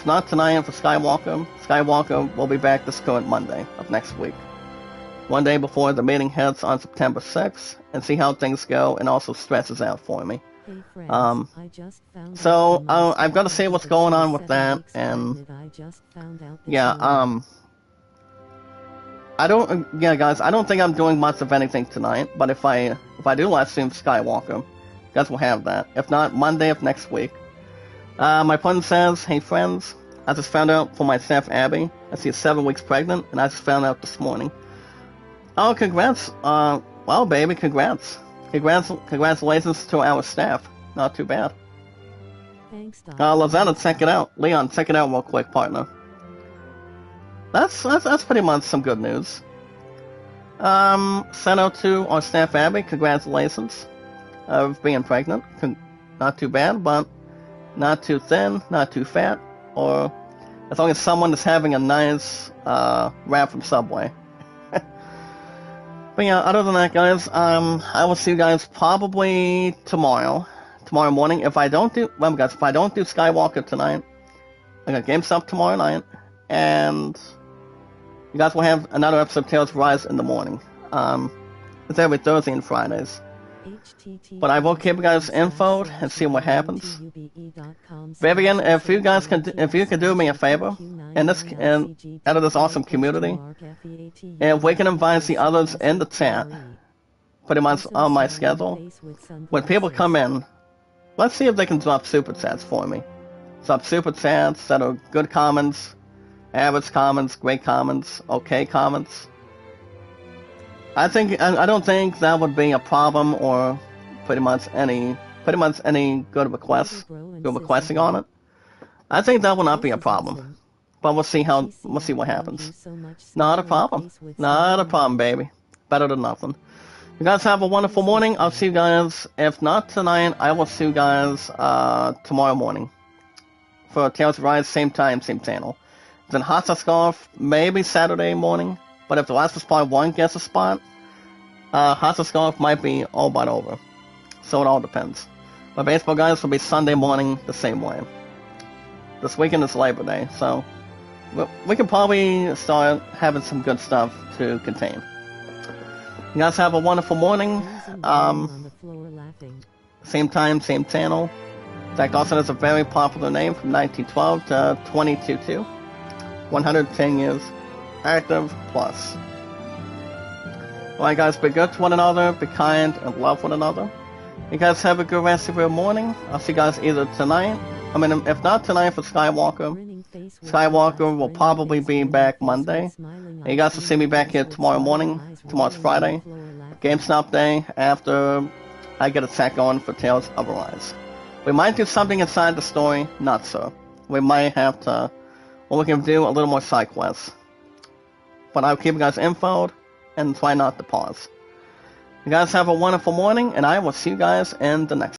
not tonight for Skywalker will be back this current Monday of next week. One day before the meeting heads on September 6th, and see how things go, and also stresses out for me. Hey friends, I've got to see what's going on with that, and guys, I don't think I'm doing much of anything tonight, but if I do live stream Skywalker, you guys will have that. If not, Monday of next week. My pun says, hey friends, I just found out from my staff Abby that she's 7 weeks pregnant, and I just found out this morning. Oh, congrats. Well, baby, congrats. Congratulations to our staff. Not too bad. Thanks, Lozana, check it out. Leon, check it out real quick, partner. That's pretty much some good news. Send out to our staff Abby, congratulations of being pregnant. Not too bad, but not too thin, not too fat, or as long as someone is having a nice wrap from Subway. But yeah, other than that, guys, I will see you guys probably tomorrow morning. If I don't do Skywalker tonight, I got GameStop tomorrow night, and you guys will have another episode of Tales of Rise in the morning. It's every Thursday and Fridays. But I will keep you guys infoed and see what happens. Vivian, if you can do me a favor, and out of this awesome community, if we can invite the others in the chat, pretty much on my schedule, when people come in, let's see if they can drop super chats for me. Drop super chats that are good comments, average comments, great comments, okay comments. I don't think that would be a problem, or pretty much any good requesting on it. I think that will not be a problem. But we'll see what happens. Not a problem, baby. Better than nothing. You guys have a wonderful morning. I'll see you guys, if not tonight, I will see you guys tomorrow morning for Tales of Rise, same time, same channel. Then Hot Shot Golf, maybe Saturday morning. But if The Last of Us Part 1 gets a spot, Hot Shot Golf might be all but over. So it all depends. But baseball, guys, will be Sunday morning the same way. This weekend is Labor Day, so we can probably start having some good stuff to contain. You guys have a wonderful morning. Same time, same channel. Zach Dawson is a very popular name from 1912 to 2022. 110 years active plus. Alright guys, be good to one another, be kind, and love one another. You guys have a good rest of your morning. I'll see you guys either tonight, if not tonight for Skywalker. Skywalker will probably be back Monday. And you guys will see me back here tomorrow morning. Tomorrow's Friday. GameStop day after I get a sack on for Tales of Arise. We might do something inside the story, not so. We might have to, or we can do a little more side quests. But I'll keep you guys infoed and try not to pause. You guys have a wonderful morning, and I will see you guys in the next